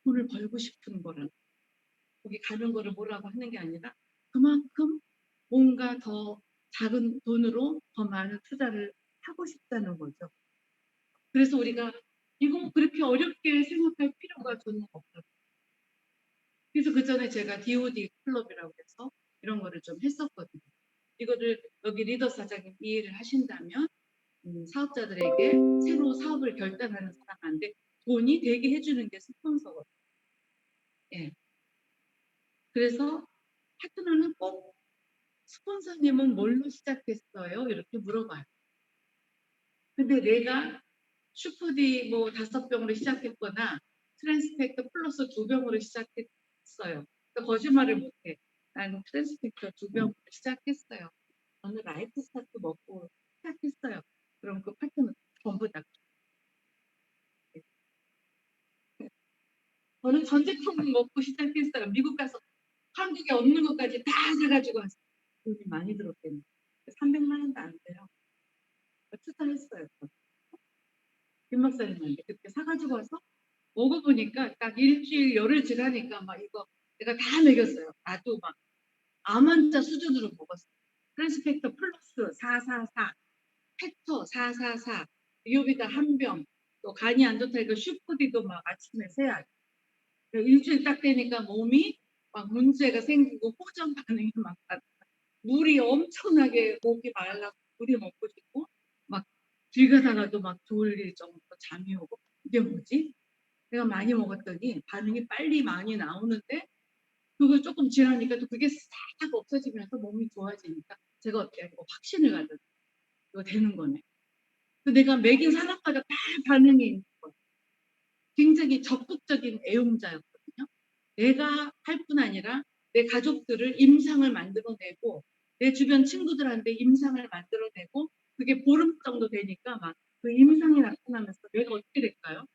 돈을 벌고 싶은 거를 거기 가는 거를 뭐라고 하는 게 아니라 그만큼 뭔가 더 작은 돈으로 더 많은 투자를 하고 싶다는 거죠. 그래서 우리가 이거 그렇게 어렵게 생각할 필요가 저는 없어요. 그래서 그 전에 제가 DOD 클럽이라고 해서 이런 거를 좀 했었거든요. 이거를 여기 리더 사장님 이해를 하신다면 사업자들에게 새로 사업을 결단하는 사람한테 돈이 되게 해주는 게 스폰서거든요. 예. 그래서 파트너는 꼭 스폰서님은 뭘로 시작했어요? 이렇게 물어봐요. 근데 내가 슈퍼디 뭐 5병으로 시작했거나 트랜스펙터 플러스 2병으로 시작했어요. 그러니까 거짓말을 못해. 나는 트랜스펙터 2병으로 시작했어요. 저는 라이프 스타트 먹고 시작했어요. 그럼 그 파트너 전부 다. 저는 전 제품 먹고 시작했어요. 미국 가서 한국에 없는 것까지 다 사가지고 왔어요. 돈이 많이 들었겠네. 300만 원도 안 돼요. 투자했어요. 김 박사님한테 그렇게 사가지고 와서 먹어보니까 딱 일주일 열흘 지나니까 막 이거 내가 다 먹였어요. 나도 막 암환자 수준으로 먹었어요. 트랜스펙터 플러스 444, 팩터 444, 여기다 한 병, 또 간이 안 좋다니까 슈퍼디도 막 아침에 세야 일주일 딱 되니까 몸이 막 문제가 생기고 호전 반응이 막 물이 엄청나게 목이 말라고 물이 먹고 싶고 막 길 가다가도 막 졸릴 정도로 잠이 오고 '이게 뭐지?' 내가 많이 먹었더니 반응이 빨리 많이 나오는데 그걸 조금 지나니까 또 그게 싹 없어지면서 몸이 좋아지니까 제가 어떻게 확신을 가졌어요. '이거 되는 거네.' 그 내가 먹인 사람마다 다 반응이 있는 거예요. 굉장히 적극적인 애용자였거든요. 내가 할 뿐 아니라 내 가족들을 임상을 만들어내고 내 주변 친구들한테 임상을 만들어내고 그게 보름 정도 되니까 막 그 임상이 나타나면서 내가 어떻게 될까요?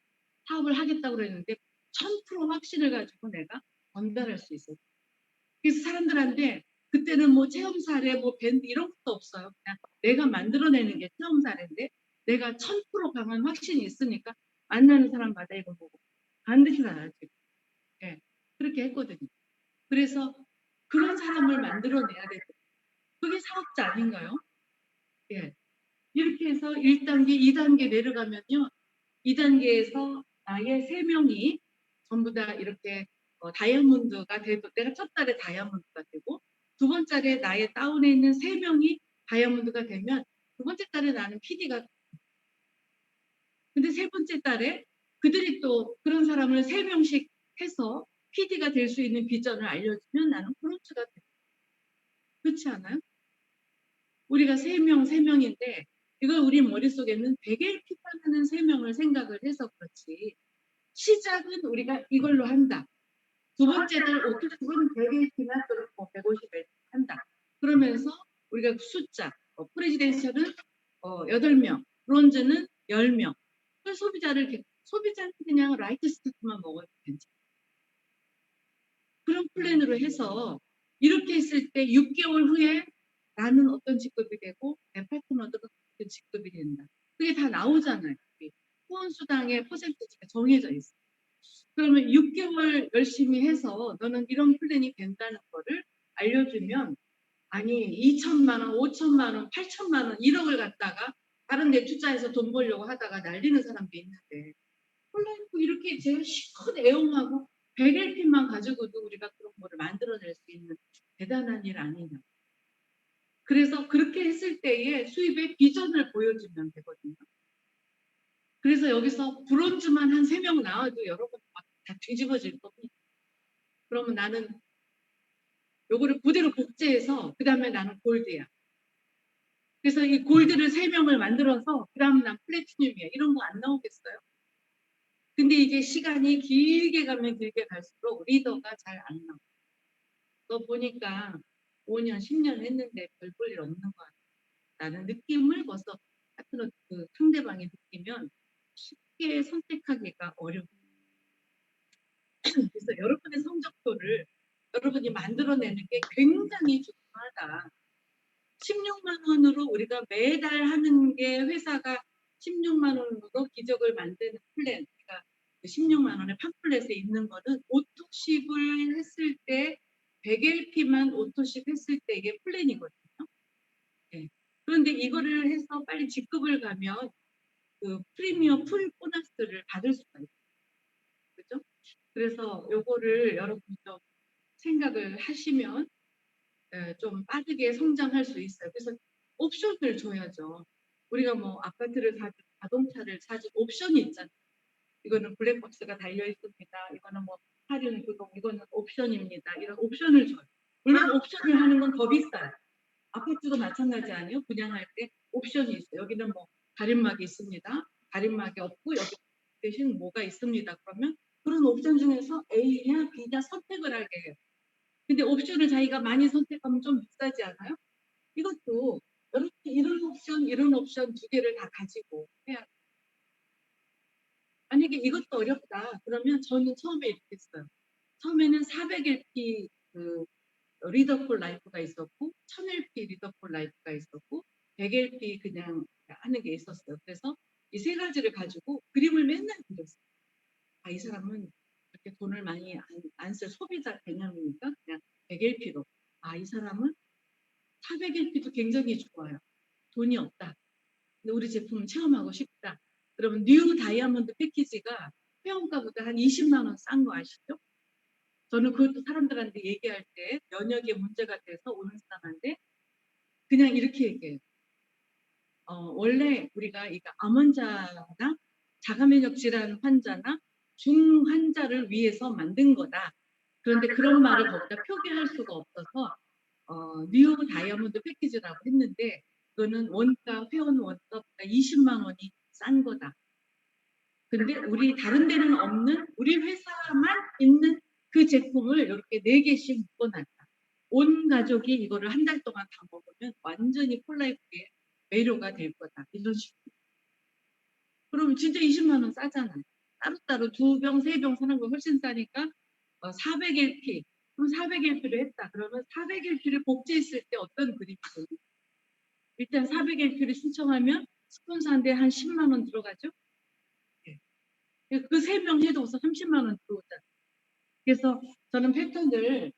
사업을 하겠다고 그랬는데 1000% 확신을 가지고 내가 전달할 수 있었어요. 그래서 사람들한테 그때는 뭐 체험 사례, 뭐 밴드 이런 것도 없어요. 그냥 내가 만들어내는 게 체험 사례인데 내가 1000% 강한 확신이 있으니까 만나는 사람마다 이거 보고 반드시 나아지고 예. 그렇게 했거든요. 그래서 그런 사람을 만들어내야 되죠. 그게 사업자 아닌가요? 예. 이렇게 해서 1단계, 2단계 내려가면요. 2단계에서 나의 3명이 전부 다 이렇게 다이아몬드가 되고 내가 첫 달에 다이아몬드가 되고 두 번째 달에 나의 다운에 있는 3명이 다이아몬드가 되면 두 번째 달에 나는 PD가 근데 세 번째 달에 그들이 또 그런 사람을 3명씩 해서 PD가 될 수 있는 비전을 알려주면 나는 프로츠가 돼요. 그렇지 않아요? 우리가 3명, 3명인데 이걸 우리 머릿속에는 100LP만 하는 3명을 생각을 해서 그렇지 시작은 우리가 이걸로 한다. 두 번째는 오토축은 100LP나 또는 150LP 한다. 그러면서 우리가 숫자, 프레지덴셜은 8명, 브론즈는 10명. 소비자는 그냥 라이트 스타트만 먹어도 괜찮아요. 그런 플랜으로 해서 이렇게 했을 때 6개월 후에 나는 어떤 직급이 되고 내 파트너들은 어떤 직급이 된다. 그게 다 나오잖아요. 후원 수당의 퍼센티지가 정해져 있어요. 그러면 6개월 열심히 해서 너는 이런 플랜이 된다는 거를 알려주면 아니 2천만 원, 5천만 원, 8천만 원, 1억을 갖다가 다른 데 투자해서 돈 벌려고 하다가 날리는 사람도 있는데 플랜 이렇게 제가 실컷 애용하고 100LP만 가지고도 우리가 그런 거를 만들어낼 수 있는 대단한 일 아니냐. 그래서 그렇게 했을 때에 수입의 비전을 보여주면 되거든요. 그래서 여기서 브론즈만 한 3명 나와도 여러분 다 뒤집어질 겁니다. 그러면 나는 요거를 그대로 복제해서 그 다음에 나는 골드야. 그래서 이 골드를 3명을 만들어서 그 다음 난 플래티늄이야. 이런 거 안 나오겠어요? 근데 이게 시간이 길게 가면 길게 갈수록 리더가 잘 안 나와. 너 보니까 5년, 10년 했는데 별 볼 일 없는 거 같아. 라는 느낌을 벌써 파트너 그 상대방이 느끼면 쉽게 선택하기가 어려워. 그래서 여러분의 성적표를 여러분이 만들어내는 게 굉장히 중요하다. 16만 원으로 우리가 매달 하는 게 회사가 16만 원으로 기적을 만드는 플랜. 그러니까 16만 원의 팜플렛에 있는 거는 오토십을 했을 때 100LP만 오토십 했을 때 이게 플랜이거든요. 네. 그런데 이거를 해서 빨리 직급을 가면 그 프리미엄 풀 보너스를 받을 수가 있어요. 그죠? 그래서 요거를 여러분이 좀 생각을 하시면 좀 빠르게 성장할 수 있어요. 그래서 옵션을 줘야죠. 우리가 뭐 아파트를 사든 자동차를 사든 옵션이 있잖아요. 이거는 블랙박스가 달려 있습니다. 이거는 뭐 할인 구독, 이거는 옵션입니다. 이런 옵션을 줘요. 물론 옵션을 하는 건 더 비싸요. 아파트도 마찬가지 아니에요? 분양할 때 옵션이 있어요. 여기는 뭐 가림막이 있습니다. 가림막이 없고 여기 대신 뭐가 있습니다. 그러면 그런 옵션 중에서 A냐 B냐 선택을 하게 해요. 근데 옵션을 자기가 많이 선택하면 좀 비싸지 않아요? 이것도 이렇게 이런 옵션 두 개를 다 가지고 해야 돼요. 만약에 이것도 어렵다. 그러면 저는 처음에 이렇게 했어요. 처음에는 400LP 그 리더풀 라이프가 있었고 1000LP 리더풀 라이프가 있었고 100LP 그냥 하는 게 있었어요. 그래서 이 세 가지를 가지고 그림을 맨날 그렸어요. 아, 이 사람은 이렇게 돈을 많이 안 쓸 소비자 개념이니까 그냥 100LP로. 아, 이 사람은 400LP도 굉장히 좋아요. 돈이 없다. 근데 우리 제품 체험하고 싶다. 그러면 뉴 다이아몬드 패키지가 회원가보다 한 20만 원 싼 거 아시죠? 저는 그것도 사람들한테 얘기할 때 면역에 문제가 돼서 오는 사람한테 그냥 이렇게 얘기해요. 원래 우리가 이거 암 환자나 자가면역 질환 환자나 중환자를 위해서 만든 거다. 그런데 그런 말을 거기다 표기할 수가 없어서 뉴 다이아몬드 패키지라고 했는데 그거는 원가 회원 원가보다 20만 원이 싼 거다. 근데 우리 다른 데는 없는 우리 회사만 있는 그 제품을 이렇게 4개씩 묶어놨다. 온 가족이 이거를 한 달 동안 다 먹으면 완전히 폴라이프의 매료가 될 거다. 이런 식으로. 그러면 진짜 20만 원 싸잖아요. 따로따로 2병, 3병 사는 거 훨씬 싸니까 400LP. 그럼 400LP를 했다. 그러면 400LP를 복제했을 때 어떤 그림이 되냐. 일단 400LP를 신청하면 스폰서한테 한 10만 원 들어가죠. 그 3명 해도 우선 30만 원 들어오잖아요. 그래서 저는 패턴을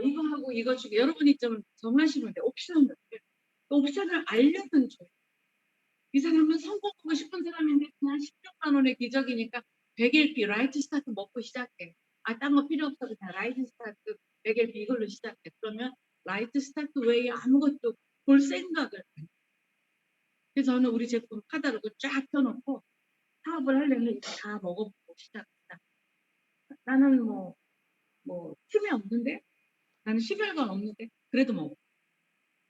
이거 하고 이거 중에 여러분이 좀 정하시면 돼요. 옵션을 알려면 줘요. 이 사람은 성공하고 싶은 사람인데 그냥 16만 원의 기적이니까 100LP 라이트 스타트 먹고 시작해. 딴 거 필요 없어. 그냥 라이트 스타트 100LP 이걸로 시작해. 그러면 라이트 스타트 외에 아무것도 볼 생각을 안 해요. 그래서 저는 우리 제품 카탈로그 쫙 펴놓고 사업을 하려면 이거 다 먹어보고 시작했다. 나는 뭐 틈이 없는데 나는 10여일간 없는데 그래도 먹어.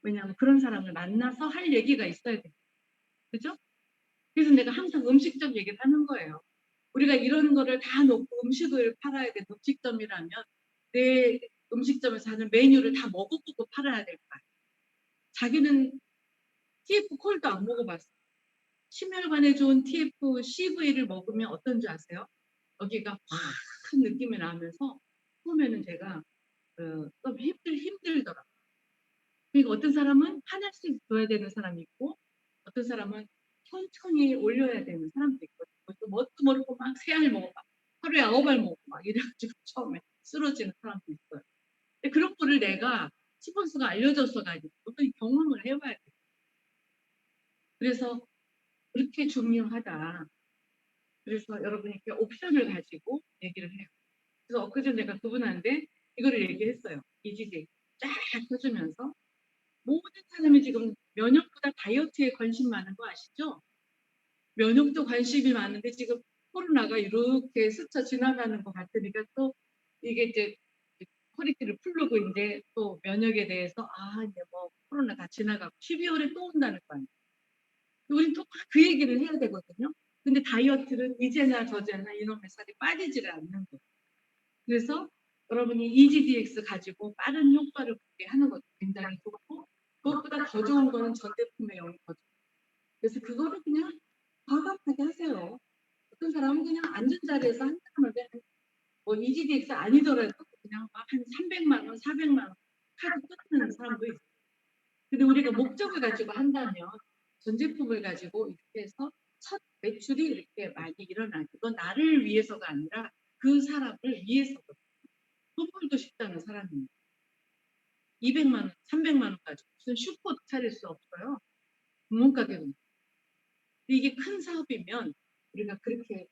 왜냐하면 그런 사람을 만나서 할 얘기가 있어야 돼. 그죠? 그래서 내가 항상 음식점 얘기를 하는 거예요. 우리가 이런 거를 다 놓고 음식을 팔아야 되는 음식점이라면 내 음식점에서 하는 메뉴를 다 먹어보고 팔아야 될 거야. 자기는 TF 콜도 안 먹어봤어. 심혈관에 좋은 TF CV를 먹으면 어떤 줄 아세요? 여기가 확 큰 느낌이 나면서 처음에는 제가 좀 힘들더라. 그러니까 어떤 사람은 하나씩 줘야 되는 사람이 있고 어떤 사람은 천천히 올려야 되는 사람도 있거든요. 또 뭣도 모르고 막 3알 먹어봐. 하루에 9알 먹고 막 이래가지고 처음에 쓰러지는 사람도 있어요. 근데 그런 거를 내가 스폰서가 알려줬어가지고 또 경험을 해봐야 돼. 그래서 그렇게 중요하다. 그래서 여러분이 이렇게 옵션을 가지고 얘기를 해요. 그래서 엊그제 내가 그분한테 이거를 얘기했어요. 이지지 쫙 펴주면서 모든 사람이 지금 면역보다 다이어트에 관심 많은 거 아시죠? 면역도 관심이 많은데 지금 코로나가 이렇게 스쳐 지나가는 것 같으니까 또 이게 이제 허리띠를 풀르고 이제 또 면역에 대해서 이제 뭐 코로나 다 지나가고 12월에 또 온다는 거 아니에요. 우린 또 그 얘기를 해야 되거든요. 근데 다이어트는 이제나 저제나 이놈의 살이 빠지지를 않는 거예요. 그래서 여러분이 EGDX 가지고 빠른 효과를 보게 하는 것도 굉장히 좋고 그것보다 더 좋은 거는 전 제품의 영이 더 좋아요. 그래서 그거를 그냥 과감하게 하세요. 어떤 사람은 그냥 앉은 자리에서 한 사람을 뭐 EGDX 아니더라도 그냥 막 한 300만 원, 400만 원 카드 끊는 사람도 있어요. 근데 우리가 목적을 가지고 한다면 전 제품을 가지고 이렇게 해서 첫 매출이 이렇게 많이 일어나요. 그건 나를 위해서가 아니라 그 사람을 위해서거든요. 돈 벌고 싶다는 사람입니다. 200만 원, 300만 원 가지고 무슨 슈퍼도 차릴 수 없어요. 구멍가게는. 이게 큰 사업이면 우리가 그렇게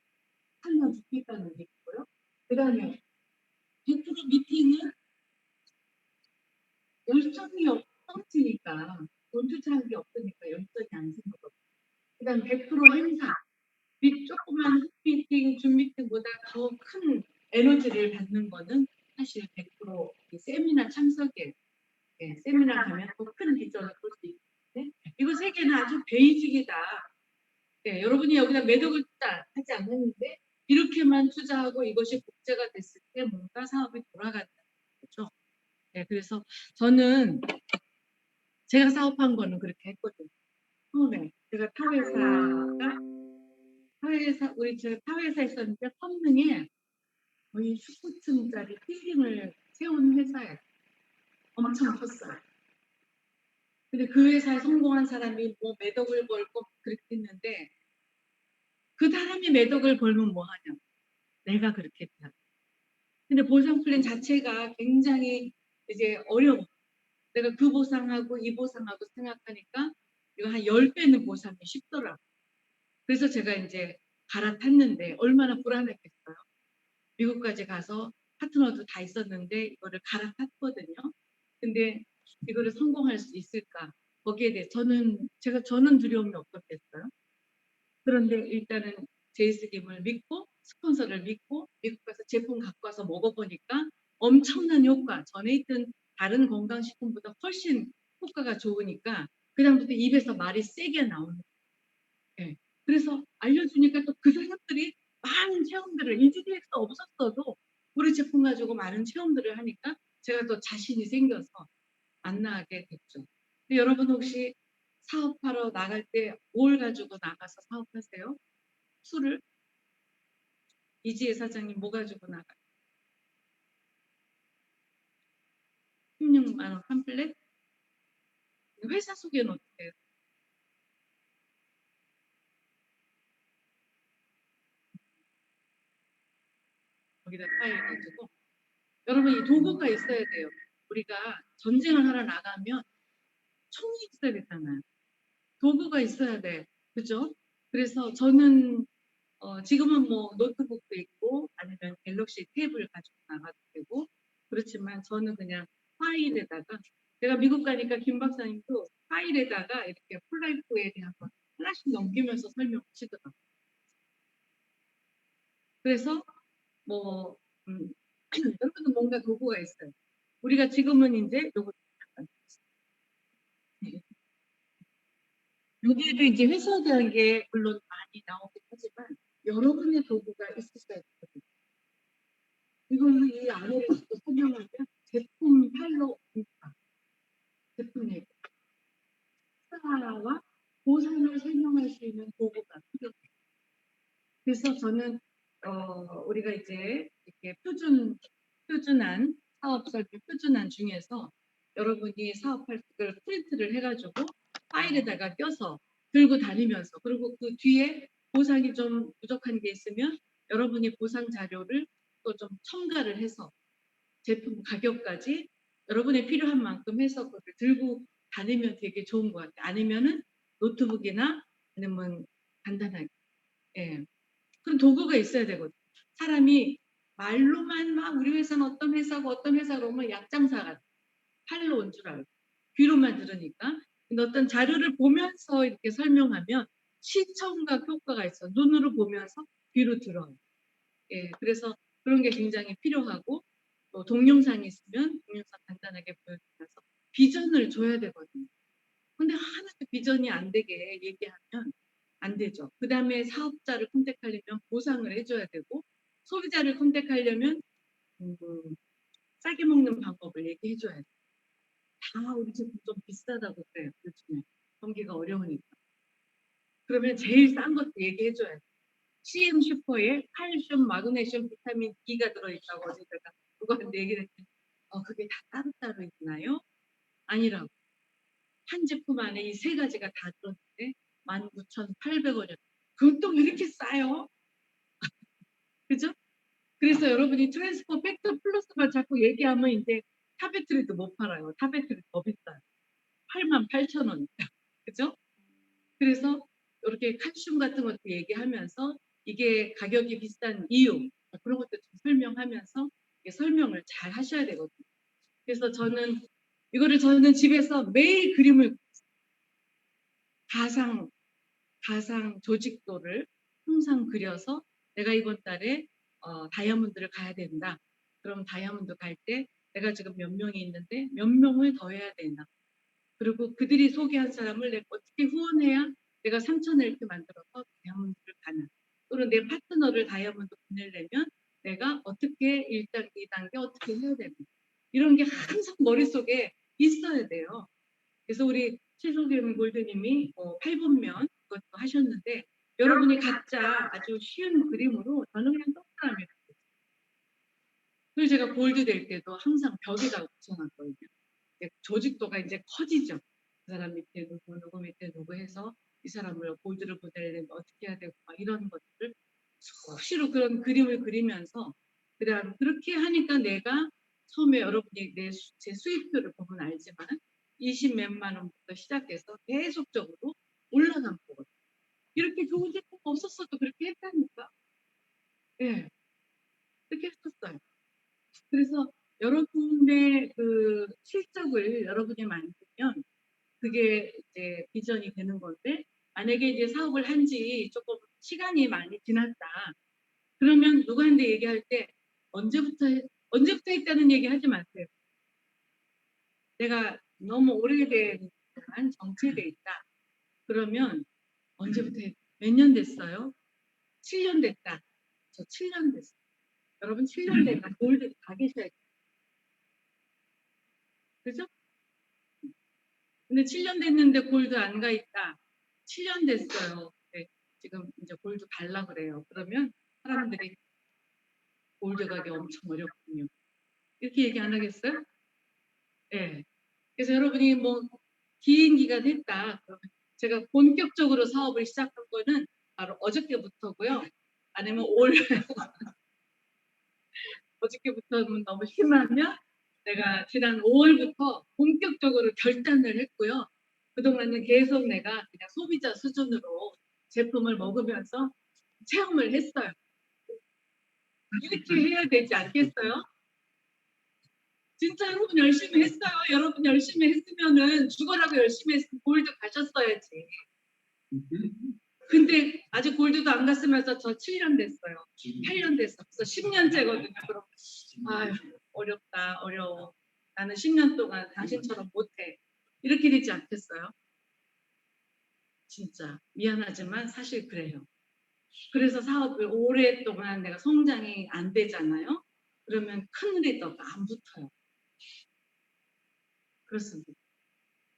살려주겠다는 얘기고요. 그 다음에 100% 미팅은 열정이 없으니까 돈 투자한 게 없으니까 열정이 안 생기거든요. 그 다음 100% 행사. 이 조그만 미팅, 줌 미팅보다 더 큰 에너지를 받는 거는 사실 100% 세미나 참석이에요. 세미나 가면 더 큰 비전을 볼 수 있는데 이거 3개는 아주 베이직이다. 여러분이 여기다 매덕을 투자하지 않았는데 이렇게만 투자하고 이것이 복제가 됐을 때 뭔가 사업이 돌아간다는 거죠. 그래서 저는 제가 사업한 거는 그렇게 했거든요. 처음에 제가 우리 저 타회사 있었는데 성능에 거의 19층짜리 빌딩을 세운 회사예요. 엄청 컸어요. 근데 그 회사에 성공한 사람이 뭐 매덕을 벌고 그렇게 했는데 그 사람이 매덕을 벌면 뭐 하냐? 내가 그렇게 했다. 근데 보상 플랜 자체가 굉장히 이제 어려워. 내가 그 보상하고 이 보상하고 생각하니까 이거 한 10배는 보상이 쉽더라고. 그래서 제가 이제 갈아탔는데 얼마나 불안했겠어요. 미국까지 가서 파트너도 다 있었는데 이거를 갈아탔거든요. 근데 이거를 성공할 수 있을까? 거기에 대해 저는 두려움이 없었겠어요. 그런데 일단은 제이스김을 믿고 스폰서를 믿고 미국 가서 제품 갖고 와서 먹어보니까 엄청난 효과, 전에 있던 다른 건강식품보다 훨씬 효과가 좋으니까 그다음부터 입에서 말이 세게 나오는 거예요. 예. 그래서 알려주니까 또 그 사람들이 많은 체험들을 EGDX 없었어도 우리 제품 가지고 많은 체험들을 하니까 제가 또 자신이 생겨서 안 나가게 됐죠. 근데 여러분 혹시 사업하러 나갈 때 뭘 가지고 나가서 사업하세요? 술을? 이지혜 사장님 뭐 가지고 나가요? 16만 원 한 플랫? 회사 소개는 어떻게 해요? 거기다 파해가지고 여러분 이 도구가 있어야 돼요. 우리가 전쟁을 하러 나가면 총이 있어야 되잖아요. 도구가 있어야 돼. 그죠? 그래서 저는 지금은 뭐 노트북도 있고 아니면 갤럭시 탭을 가지고 나가도 되고 그렇지만 저는 그냥 파일에다가 제가 미국 가니까 김 박사님도 파일에다가 이렇게 폴라리프에 대한 거 하나씩 넘기면서 설명하시더라고요. 그래서 뭐 여러분도 뭔가 도구가 있어요. 우리가 지금은 이제 요거 여기에도 이제 회수하는 게 물론 많이 나오긴 하지만 여러분의 도구가 있으셔야 되거든요. 이거는 이 안에를 설명하면 제품 팔로 인파, 제품의 사와 보상을 설명할 수 있는 도구가 필요해요. 그래서 저는 우리가 이제 이렇게 표준안 사업 설계 표준안 중에서 여러분이 사업할 걸 프린트를 해가지고 파일에다가 껴서 들고 다니면서 그리고 그 뒤에 보상이 좀 부족한 게 있으면 여러분이 보상 자료를 또 좀 첨가를 해서 제품 가격까지 여러분의 필요한 만큼 해서 그걸 들고 다니면 되게 좋은 것 같아요. 아니면은 노트북이나 아니면 간단하게. 예. 그런 도구가 있어야 되거든요. 사람이 말로만 막 우리 회사는 어떤 회사고 어떤 회사 그러면 약장사 같아. 팔로 온 줄 알고. 귀로만 들으니까. 근데 어떤 자료를 보면서 이렇게 설명하면 시청각 효과가 있어. 눈으로 보면서 귀로 들어요. 예, 그래서 그런 게 굉장히 필요하고 또 동영상이 있으면 동영상 간단하게 보여주면서 비전을 줘야 되거든요. 근데 하나도 비전이 안 되게 얘기하면 안 되죠. 그 다음에 사업자를 컨택하려면 보상을 해줘야 되고 소비자를 컨택하려면 음, 싸게 먹는 방법을 얘기해줘야 돼요. 다 우리 제품 좀 비싸다고 그래요. 요즘에 경기가 어려우니까. 그러면 제일 싼 것도 얘기해줘야 돼요. CM 슈퍼에 칼슘, 마그네슘, 비타민 D가 들어있다고 어디다가 그거한테 얘기를 했더니 그게 다 따로따로 있나요? 아니라고. 한 제품 안에 이 세 가지가 다 들었는데 19,800원이요. 그것도 왜 이렇게 싸요? 그죠? 그래서 여러분이 트랜스포 팩터 플러스만 자꾸 얘기하면 이제 타베트리도 못 팔아요. 타베트리 더 비싸요. 88,000원. 그죠? 그래서 이렇게 칼슘 같은 것도 얘기하면서 이게 가격이 비싼 이유 그런 것도 좀 설명하면서 설명을 잘 하셔야 되거든요. 그래서 저는 집에서 매일 그림을 가상 조직도를 항상 그려서 내가 이번 달에 다이아몬드를 가야 된다. 그럼 다이아몬드 갈 때 내가 지금 몇 명이 있는데 몇 명을 더 해야 되나. 그리고 그들이 소개한 사람을 내가 어떻게 후원해야 내가 3천을 이렇게 만들어서 다이아몬드를 가는. 또는 내 파트너를 다이아몬드 보내려면 내가 어떻게 1단계, 2단계 어떻게 해야 되는. 이런 게 항상 머릿속에 있어야 돼요. 그래서 우리 최소겸 골드님이 8분면 그것도 하셨는데 여러분이 각자 아주 쉬운 그림으로 저는 그냥 동그라미 그리고 제가 골드 될 때도 항상 벽에다 붙여놨거든요. 조직도가 이제 커지죠. 그 사람 밑에 누구 밑에 누구 해서 이 사람을 골드를 보내려면 어떻게 해야 되고 막 이런 것들을 수시로 그런 그림을 그리면서 그다음 그렇게 하니까 내가 처음에 여러분이 제 수입표를 보면 알지만 20 몇만 원부터 시작해서 계속적으로 올라간 거거든요. 이렇게 좋은 제품 없었어도 그렇게 했다니까. 예, 그렇게 했었어요. 그래서 여러분의 그 실적을 여러분이 만들면 그게 이제 비전이 되는 건데, 만약에 이제 사업을 한 지 조금 시간이 많이 지났다. 그러면 누구한테 얘기할 때 언제부터 했다는 얘기 하지 마세요. 내가 너무 오래된 동안 정체돼 있다. 그러면 언제부터 몇 년 됐어요? 7년 됐다. 저 7년 됐어요. 여러분 7년 됐다. 골드 가 계셔야 돼요. 그죠? 근데 7년 됐는데 골드 안 가 있다. 7년 됐어요. 네, 지금 이제 골드 갈라 그래요. 그러면 사람들이 골드 가기 엄청 어렵군요. 이렇게 얘기 안 하겠어요? 네. 그래서 여러분이 뭐 긴 기간 했다. 그러면 제가 본격적으로 사업을 시작한 거는 바로 어저께부터고요. 아니면 올 어저께부터는 너무 심하면 내가 지난 5월부터 본격적으로 결단을 했고요. 그동안은 계속 내가 그냥 소비자 수준으로 제품을 먹으면서 체험을 했어요. 이렇게 해야 되지 않겠어요? 진짜 여러분 열심히 했어요. 여러분 열심히 했으면은 죽어라고 열심히 했으면 골드 가셨어야지. 근데 아직 골드도 안 갔으면서 저 7년 됐어요. 8년 됐어. 그래서 10년째거든요. 그럼 아유, 어렵다, 어려워. 나는 10년 동안 당신처럼 못해. 이렇게 되지 않겠어요? 진짜 미안하지만 사실 그래요. 그래서 사업을 오랫동안 내가 성장이 안 되잖아요. 그러면 큰 리더가 안 붙어요. 그렇습니다.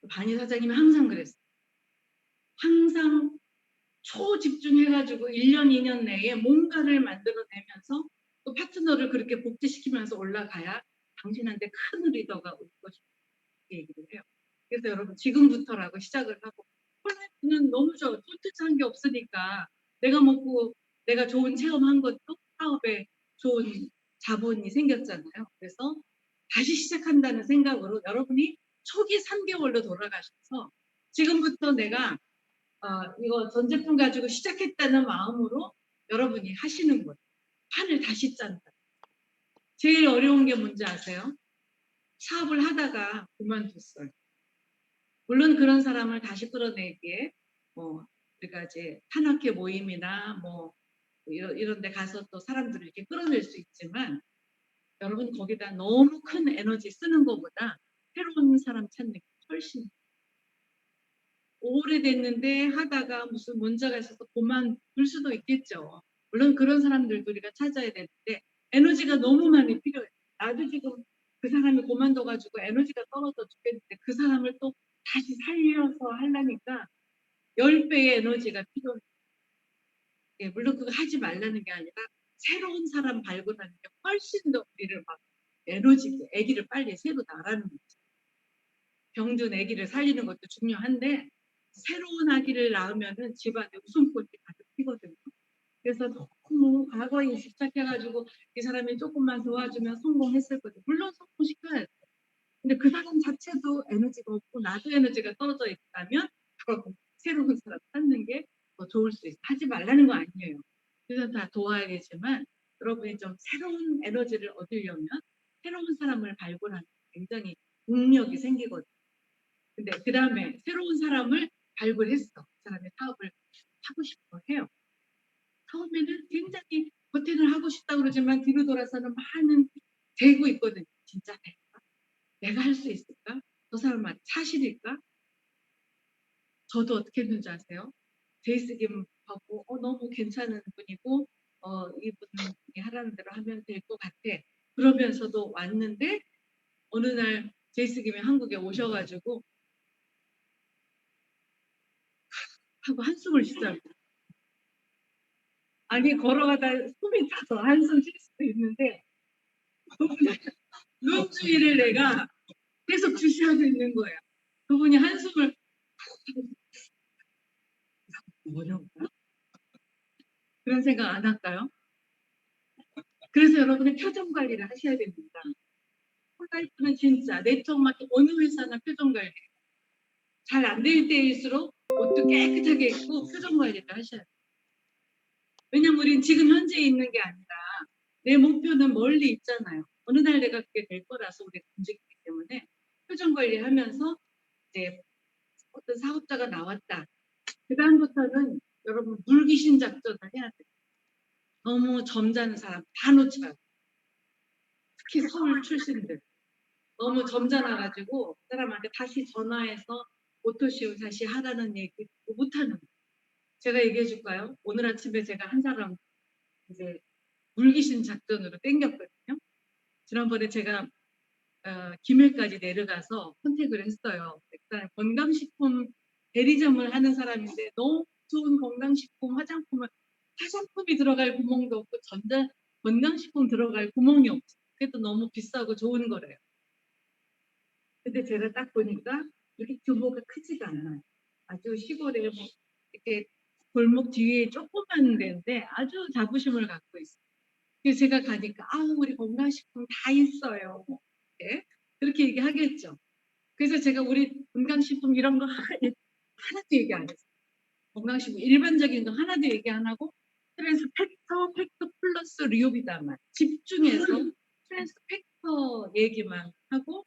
바니 사장님이 항상 그랬어요. 항상 초집중해가지고 1년, 2년 내에 뭔가를 만들어내면서 또 파트너를 그렇게 복지시키면서 올라가야 당신한테 큰 리더가 올 것이다. 얘기를 해요. 그래서 여러분 지금부터라고 시작을 하고 폴라이프는 너무 좋아. 콘텐츠한 게 없으니까 내가 먹고 내가 좋은 체험한 것도 사업에 좋은 자본이 생겼잖아요. 그래서 다시 시작한다는 생각으로 여러분이 초기 3개월로 돌아가셔서 지금부터 내가 이거 전 제품 가지고 시작했다는 마음으로 여러분이 하시는 거예요. 판을 다시 짠다. 제일 어려운 게 뭔지 아세요? 사업을 하다가 그만뒀어요. 물론 그런 사람을 다시 끌어내기에 뭐 우리가 이제 탄학회 모임이나 뭐 이런 데 가서 또 사람들을 이렇게 끌어낼 수 있지만 여러분 거기다 너무 큰 에너지 쓰는 것보다 새로운 사람 찾는 게 훨씬 오래됐는데 하다가 무슨 문제가 있어서 그만둘 수도 있겠죠. 물론 그런 사람들도 우리가 찾아야 되는데 에너지가 너무 많이 필요해요. 나도 지금 그 사람이 그만둬가지고 에너지가 떨어져 죽겠는데 그 사람을 또 다시 살려서 하려니까 10배의 에너지가 필요해요. 예, 물론 그거 하지 말라는 게 아니라 새로운 사람 발굴하는 게 훨씬 더 우리를 막 에너지 있게 아기를 빨리 새로 낳으라는 거죠. 병든 아기를 살리는 것도 중요한데 새로운 아기를 낳으면은 집안에 웃음꽃이 가득 피거든요. 그래서 너무 과거에 집착해가지고 이 사람이 조금만 도와주면 성공했을 거죠. 물론 성공시켜야 돼. 근데 그 사람 자체도 에너지가 없고 나도 에너지가 떨어져 있다면 그럼 새로운 사람 찾는 게 더 좋을 수 있어. 하지 말라는 거 아니에요. 그래서 다 도와야겠지만 여러분이 좀 새로운 에너지를 얻으려면 새로운 사람을 발굴하는 굉장히 능력이 생기거든요. 근데 그 다음에 새로운 사람을 발굴했어. 그 사람이 사업을 하고 싶어 해요. 처음에는 굉장히 버텐을 하고 싶다 그러지만 뒤로 돌아서는 많은 되고 있거든요. 진짜 될까? 내가 할 수 있을까? 저 사람은 사실일까? 저도 어떻게 했는지 아세요? 제이스 김하고 너무 괜찮은 분이고 이분이 하라는 대로 하면 될 것 같아. 그러면서도 왔는데 어느 날 제이스 김이 한국에 오셔가지고 하고 한숨을 쉬어요. 아니 걸어가다 숨이 차서 한숨 쉴 수도 있는데 눈주위를 내가 계속 주시하고 있는 거예요. 그분이 한숨을 뭐냐고요? 그런 생각 안 할까요? 그래서 여러분은 표정 관리를 하셔야 됩니다. 폴라이프는 진짜 네트워크 마케팅 어느 회사나 표정 관리 잘 안 될 때일수록 옷도 깨끗하게 입고 표정 관리를 하셔야 돼요. 왜냐면 우리는 지금 현재 있는 게 아니라 내 목표는 멀리 있잖아요. 어느 날 내가 그게 될 거라서 우리가 움직이기 때문에 표정 관리하면서 이제 어떤 사업자가 나왔다. 그다음부터는 여러분 물귀신 작전을 해야 돼요. 너무 점잖은 사람 다 놓쳐요. 특히 서울 출신들. 너무 점잖아가지고 그 사람한테 다시 전화해서 오토쇼 다시 하라는 얘기 못하는 거예요. 제가 얘기해 줄까요? 오늘 아침에 제가 한 사람 이제 물귀신 작전으로 땡겼거든요. 지난번에 제가 김해까지 내려가서 컨택을 했어요. 일단 건강식품 대리점을 하는 사람인데 너무 좋은 건강식품 화장품이 들어갈 구멍도 없고 건강식품 들어갈 구멍이 없어. 그래도 너무 비싸고 좋은 거래요. 근데 제가 딱 보니까 이렇게 규모가 크지가 않아요. 아주 시골에 뭐 이렇게 골목 뒤에 조그만 데인데 아주 자부심을 갖고 있어요. 그래서 제가 가니까 우리 건강식품 다 있어요. 네? 그렇게 얘기하겠죠. 그래서 제가 우리 건강식품 이런 거 하나도 얘기 안 했어요. 건강식품 일반적인 거 하나도 얘기 안 하고 팩터 플러스 리오비다만 집중해서 팩터 얘기만 하고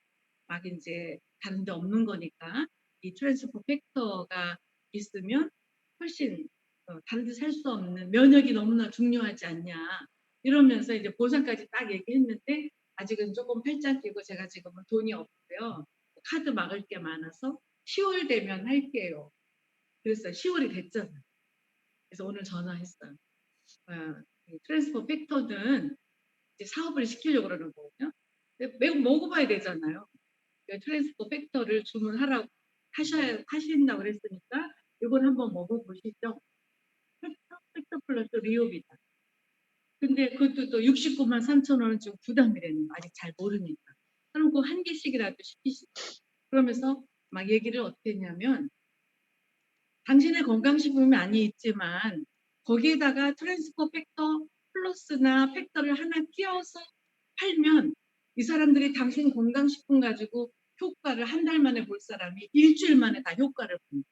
막 이제 다른 데 없는 거니까 이 트랜스퍼 팩터가 있으면 훨씬 다른 데 살 수 없는 면역이 너무나 중요하지 않냐 이러면서 이제 보상까지 딱 얘기했는데 아직은 조금 팔짱 끼고 제가 지금은 돈이 없고요. 카드 막을 게 많아서 10월 되면 할게요. 그랬어요. 10월이 됐잖아요. 그래서 오늘 전화했어요. 트랜스퍼 팩터는 이제 사업을 시키려고 그러는 거거든요. 매우 먹어봐야 되잖아요. 트랜스퍼 팩터를 주문하라고 하신다고 그랬으니까 이걸 한번 먹어보시죠. 팩터 플러스 리오비다. 근데 그것도 또 69만 3천 원은 좀 부담이라는 거 아직 잘 모르니까. 그럼 그 한 개씩이라도 시키시죠. 그러면서 막 얘기를 어떻게 했냐면 당신의 건강식품이 많이 있지만 거기에다가 트랜스퍼 팩터 플러스나 팩터를 하나 끼워서 팔면 이 사람들이 당신 건강식품 가지고 효과를 한 달 만에 볼 사람이 일주일 만에 다 효과를 봅니다.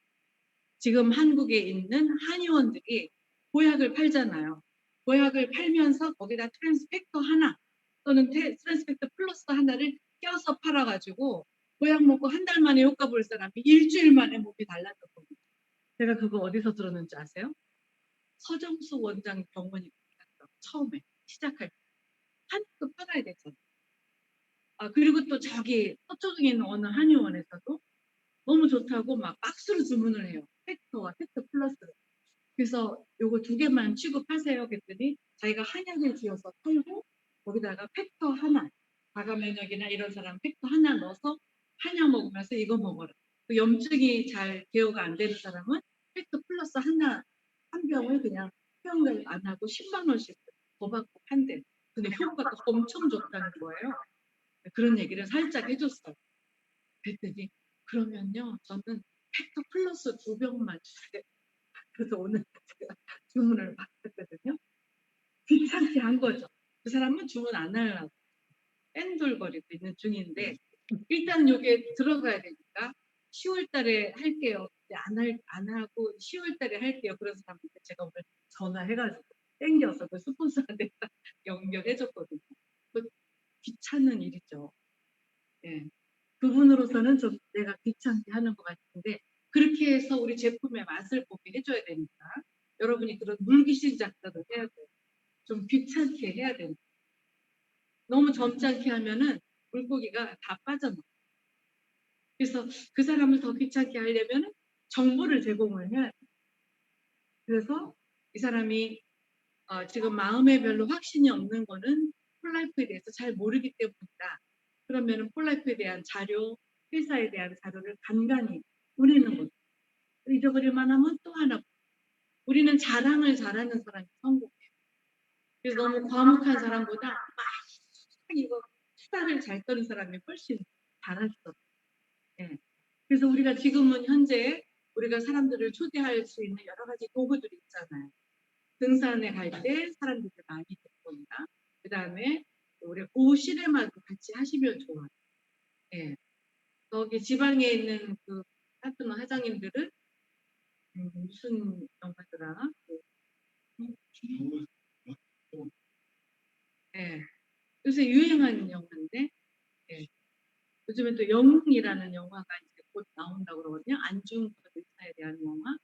지금 한국에 있는 한의원들이 보약을 팔잖아요. 보약을 팔면서 거기다 트랜스펙터 하나 또는 트랜스펙터 플러스 하나를 껴서 팔아가지고 보약 먹고 한 달 만에 효과 볼 사람이 일주일 만에 몸이 달라졌거든요. 제가 그거 어디서 들었는지 아세요? 서정수 원장 병원이 처음에 시작할 때 한국 팔아야 됐잖아요. 그리고 또 저기 서초동에 있는 어느 한의원에서도 너무 좋다고 막 박스로 주문을 해요. 팩터와 팩터 플러스로. 그래서 요거 두 개만 취급하세요. 그랬더니 자기가 한약을 지어서 팔고 거기다가 팩터 하나, 자가 면역이나 이런 사람 팩터 하나 넣어서 한약 먹으면서 이거 먹어라. 그 염증이 잘 제어가 안 되는 사람은 팩터 플러스 하나 한 병을 그냥 수영을 안 하고 10만 원씩 더 받고 판대. 근데 효과가 엄청 좋다는 거예요. 그런 얘기를 살짝 해줬어요. 그랬더니 그러면요 저는 팩터 플러스 2병만 주세요. 그래서 오늘 제가 주문을 받았거든요. 귀찮게 한 거죠. 그 사람은 주문 안 하려고 뺀돌거리고 있는 중인데 일단 요게 들어가야 되니까 10월 달에 할게요. 안 하고 10월 달에 할게요. 그런 사람한테 제가 오늘 전화해가지고 땡겨서 그 스폰서한테 연결해줬거든요. 그 귀찮은 일이죠. 예. 그분으로서는 좀 내가 귀찮게 하는 것 같은데 그렇게 해서 우리 제품의 맛을 보게 해줘야 되니까 여러분이 그런 물귀신 작전을 해야 돼요. 좀 귀찮게 해야 돼요. 너무 점잖게 하면은 물고기가 다 빠져나와요. 그래서 그 사람을 더 귀찮게 하려면 정보를 제공을 해야 돼요. 그래서 이 사람이 지금 마음에 별로 확신이 없는 거는 폴라이프에 대해서 잘 모르기 때문이다. 그러면은 폴라이프에 대한 자료, 회사에 대한 자료를 간간히 보내는 거죠. 잊어버릴 만하면 또 하나. 우리는 자랑을 잘하는 사람이 성공해요. 그래서 너무 과묵한 사람보다 막 이거 수다를 잘 떠는 사람이 훨씬 잘했어. 예. 그래서 우리가 지금은 현재 우리가 사람들을 초대할 수 있는 여러 가지 도구들이 있잖아요. 등산에 갈 때 사람들이 많이 듣거나 그 다음에 우리 고시네마도 같이 하시면 좋아요. 예. 거기 지방에 있는 그 파트너 회장님들은 무슨 영화더라? 예. 요새 유행하는 영화인데 예. 요즘에 또 영웅이라는 영화가 이제 곧 나온다고 그러거든요. 안중근 의사에 대한 영화.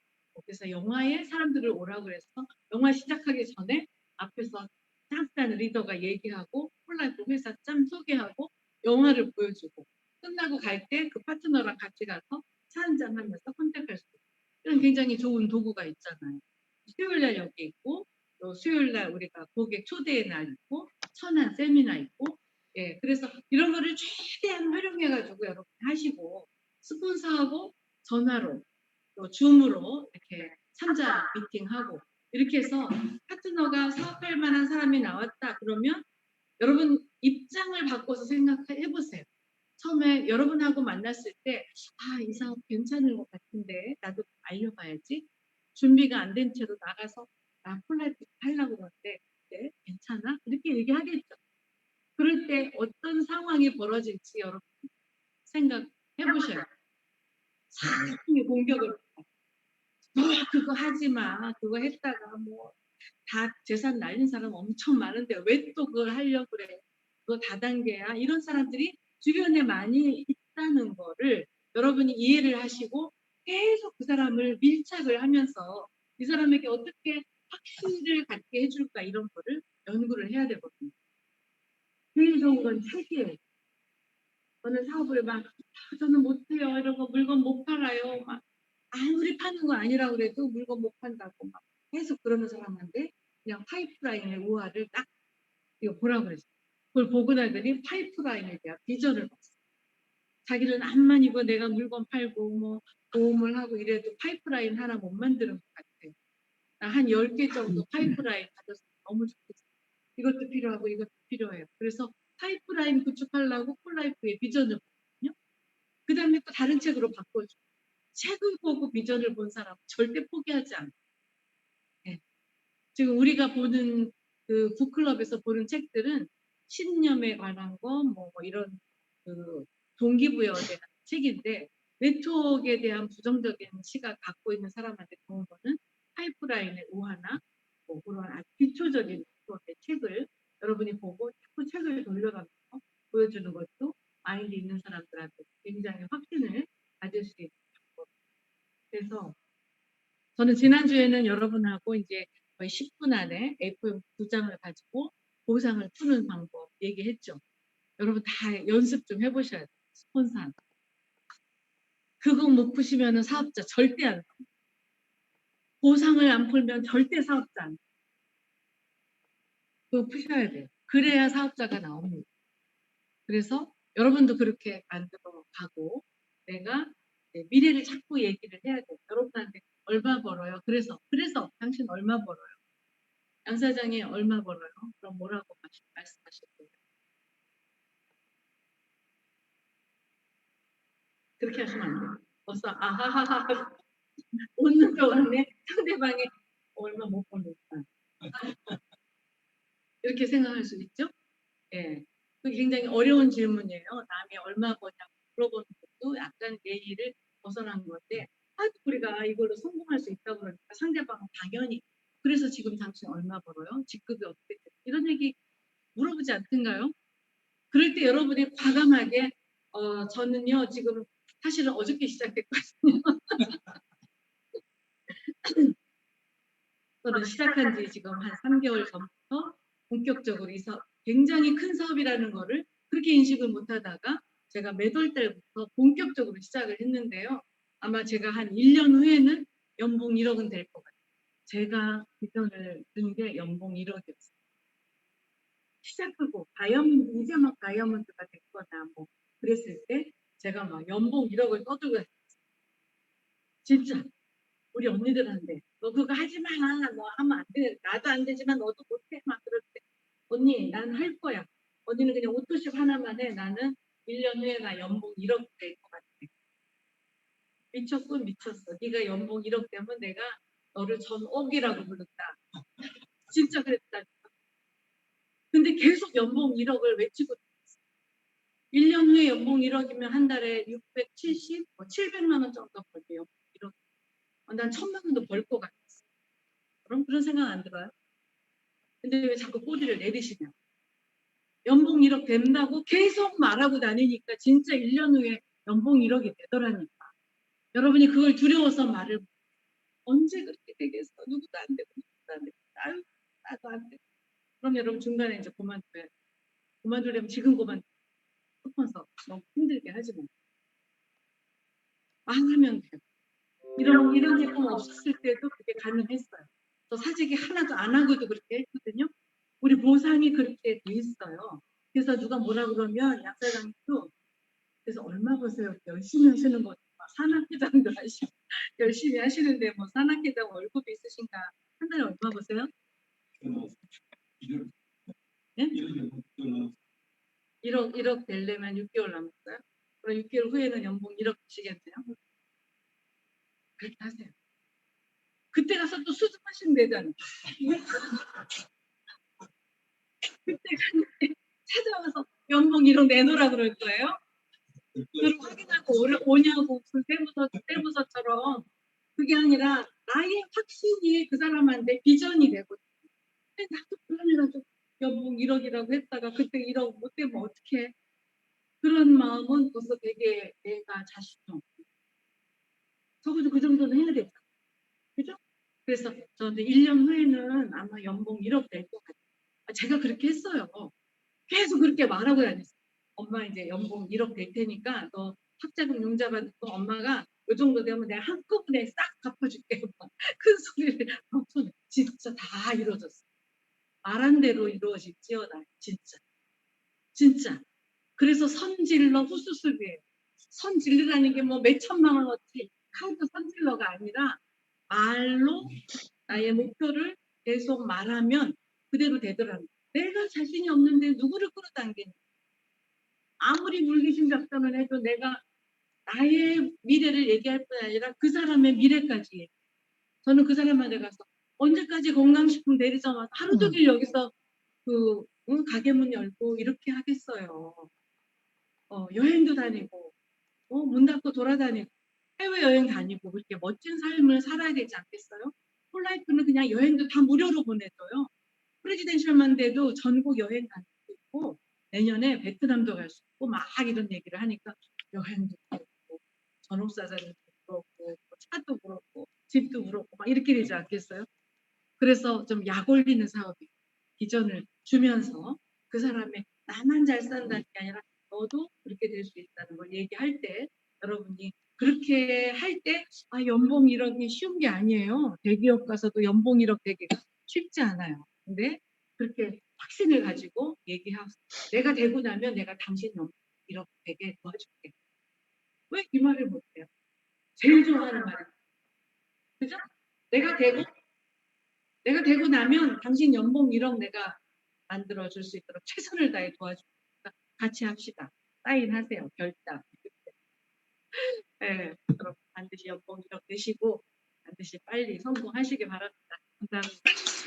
그래서 영화에 사람들을 오라고 그래서 영화 시작하기 전에 앞에서 잠깐 리더가 얘기하고 콜라이프 회사 짬 소개하고 영화를 보여주고 끝나고 갈 때 그 파트너랑 같이 가서 차 한잔 하면서 컨택할 수 있고 이런 굉장히 좋은 도구가 있잖아요. 수요일 날 여기 있고 또 수요일 날 우리가 고객 초대의 날 있고 천안 세미나 있고 예, 그래서 이런 거를 최대한 활용해가지고 여러분 하시고 스폰서하고 전화로 또 줌으로 이렇게 참자 미팅하고 이렇게 해서 파트너가 사업할 만한 사람이 나왔다 그러면 여러분 입장을 바꿔서 생각해 보세요. 처음에 여러분하고 만났을 때, 아, 이 사업 괜찮은 것 같은데, 나도 알려봐야지. 준비가 안 된 채로 나가서, 나 폴라이프 하려고 그러는데, 네, 괜찮아? 이렇게 얘기하겠죠. 그럴 때 어떤 상황이 벌어질지 여러분 생각해 보셔요. 사람이 공격을, 그거 하지 마. 그거 했다가 뭐, 다 재산 날린 사람 엄청 많은데 왜 또 그걸 하려고 그래? 그거 다단계야. 이런 사람들이 주변에 많이 있다는 거를 여러분이 이해를 하시고 계속 그 사람을 밀착을 하면서 이 사람에게 어떻게 확신을 갖게 해줄까 이런 거를 연구를 해야 되거든요. 제일 좋은 건 책이에요. 저는 사업을 막 저는 못해요. 이런 거 물건 못 팔아요. 막 아무리 파는 거 아니라고 그래도 물건 못 판다고 막 계속 그러는 사람한테 그냥 파이프라인의 우화를 딱 이거 보라고 그랬어요. 그걸 보고 나더니 파이프라인에 대한 비전을 봤어요. 자기는 암만 이거 내가 물건 팔고 뭐 보험을 하고 이래도 파이프라인 하나 못 만드는 것 같아요. 한 10개 정도 파이프라인 가졌으면 너무 좋겠어요. 이것도 필요하고 이것도 필요해요. 그래서 파이프라인 구축하려고 콜라이프의 비전을 봤거든요. 그 다음에 또 다른 책으로 바꿔줘. 책을 보고 비전을 본 사람은 절대 포기하지 않아요. 네. 지금 우리가 보는 그 북클럽에서 보는 책들은 신념에 관한 거, 뭐 이런 그 동기부여에 대한 책인데 네트워크에 대한 부정적인 시각 갖고 있는 사람한테 좋은 거는 파이프라인의 우화나 뭐 그런 아주 기초적인 네트워크의 책을 여러분이 보고 자꾸 책을 돌려가면서 보여주는 것도 마인드 있는 사람들한테 굉장히 확신을 가질 수 있는 방법. 그래서 저는 지난주에는 여러분하고 이제 거의 10분 안에 A4 2장을 가지고 보상을 푸는 방법 얘기했죠. 여러분 다 연습 좀 해보셔야 돼요. 스폰서한테. 그거 못 푸시면 사업자 절대 안 돼요. 보상을 안 풀면 절대 사업자 안 돼요. 그거 푸셔야 돼요. 그래야 사업자가 나옵니다. 그래서 여러분도 그렇게 만들어 가고 내가 미래를 자꾸 얘기를 해야 돼요. 여러분한테 얼마 벌어요? 그래서 당신 얼마 벌어요? 양 사장이 얼마 벌어요? 그럼 뭐라고 말씀하실 거예요? 그렇게 하시면 안 돼요. 벌써 아하하하 웃는 동안에 상대방이 얼마 못 벌니까 이렇게 생각할 수 있죠? 예. 그게 굉장히 어려운 질문이에요. 남이 얼마 버냐고 물어보는 것도 약간 예의를 벗어난 건데 하도 우리가 이걸로 성공할 수 있다고 그러니까 상대방은 당연히 그래서 지금 당신 얼마 벌어요? 직급이 어떻게 돼요? 이런 얘기 물어보지 않던가요? 그럴 때 여러분이 과감하게 저는요 지금 사실은 어저께 시작했거든요. 저는 시작한 지 지금 한 3개월 전부터 본격적으로 이 사업, 굉장히 큰 사업이라는 거를 그렇게 인식을 못 하다가 제가 매월 달부터 본격적으로 시작을 했는데요. 아마 제가 한 1년 후에는 연봉 1억은 될 것 같아요. 제가 비전을 든 게 연봉 1억이었어요. 시작하고 다이아몬드, 이제 막 다이아몬드가 됐거나 뭐 그랬을 때 제가 막 연봉 1억을 떠들고 했어요. 진짜 우리 언니들한테 너 그거 하지 마. 뭐 하면 안 돼. 나도 안 되지만 너도 못해. 막 그럴 때 언니 난 할 거야. 언니는 그냥 오토십 하나만 해. 나는 1년 후에 나 연봉 1억 될 것 같아. 미쳤군 미쳤어. 네가 연봉 1억 되면 내가 너를 전옥이라고 부른다. 진짜 그랬다. 근데 계속 연봉 1억을 외치고 1년 후에 연봉 1억이면 한 달에 670, 뭐 700만 원 정도 벌게요. 1억. 난 1000만 원도 벌 것 같았어. 그런 생각 안 들어요? 근데 왜 자꾸 꼬리를 내리시냐? 연봉 1억 된다고 계속 말하고 다니니까 진짜 1년 후에 연봉 1억이 되더라니까. 여러분이 그걸 두려워서 말을 언제 그렇게 되겠어? 누구도 안 되고 누구도 안 되고 아유 나도 안 돼. 그럼 여러분 중간에 이제 그만둬야 돼. 그만두려면 지금 그만 싶어서 너무 힘들게 하지 마. 말하면 돼요. 이런 제품 없었을 때도 그게 가능했어요. 저 사직이 하나도 안 하고도 그렇게 했거든요. 우리 보상이 그렇게 돼 있어요. 그래서 누가 뭐라 그러면 약사장님도 그래서 얼마 버세요? 열심히 하시는 거죠. 산악회장도 하시고 열심히 하시는데 뭐 산악회장 월급이 있으신가? 한 달에 얼마 버세요? 네? 1억 되려면 6개월 남았어요? 그럼 6개월 후에는 연봉 1억 주시겠네요? 그렇게 하세요. 그때 가서 또 수습하시면 되잖아요. 그때 찾아와서 연봉 1억 내놓으라 그럴 거예요? 그리고 확인하고 오냐고 그 세무서처럼 그게 아니라 나의 확신이 그 사람한테 비전이 되고 나도 불안해가지고 연봉 1억이라고 했다가 그때 1억 못 되면 어떡해. 그런 마음은 벌써 되게 내가 자신이 없고 적어도 그 정도는 해야 되잖아. 그죠? 그래서 저한테 1년 후에는 아마 연봉 1억 될 것 같아요. 제가 그렇게 했어요. 계속 그렇게 말하고 다녔어요. 엄마 이제 연봉 1억 될 테니까 너 학자금 융자 받고 엄마가 요 정도 되면 내가 한꺼번에 싹 갚아줄게. 큰 소리를 하고 진짜 다 이루어졌어. 말한 대로 이루어질지어다. 진짜. 진짜. 그래서 선질러 후수습이에요. 선질러라는 게 뭐 몇천만 원어치 카드 선질러가 아니라 말로 나의 목표를 계속 말하면 그대로 되더라고요. 내가 자신이 없는데 누구를 끌어당기냐. 아무리 물귀신 작전을 해도 내가 나의 미래를 얘기할 뿐 아니라 그 사람의 미래까지. 저는 그 사람한테 가서 언제까지 건강식품 대리점 와서 하루 종일 여기서 그 가게 문 열고 이렇게 하겠어요. 여행도 다니고 문 닫고 돌아다니고 해외여행 다니고 그렇게 멋진 삶을 살아야 되지 않겠어요? 폴라이프는 그냥 여행도 다 무료로 보내줘요. 프레지덴셜만 돼도 전국 여행 다닐 수 있고 내년에 베트남도 갈 수 있고 막 이런 얘기를 하니까 여행도 그렇고 전업사장도 그렇고 차도 그렇고 집도 그렇고 막 이렇게 되지 않겠어요? 그래서 좀 약 올리는 사업이 비전을 주면서 그 사람의 나만 잘 산다는 게 아니라 너도 그렇게 될 수 있다는 걸 얘기할 때 여러분이 그렇게 할 때 연봉 1억이 쉬운 게 아니에요. 대기업 가서도 연봉 1억 되기가 쉽지 않아요. 근데 그렇게 확신을 가지고 얘기하고 내가 되고 나면 내가 당신 연봉 1억 되게 도와줄게. 왜 이 말을 못해요? 제일 좋아하는 말이에요. 그죠? 내가 되고 나면 당신 연봉 1억 내가 만들어 줄 수 있도록 최선을 다해 도와주니까 같이 합시다. 사인하세요. 결단. 네, 그럼 반드시 연봉 1억 되시고 반드시 빨리 성공하시기 바랍니다. 감사합니다.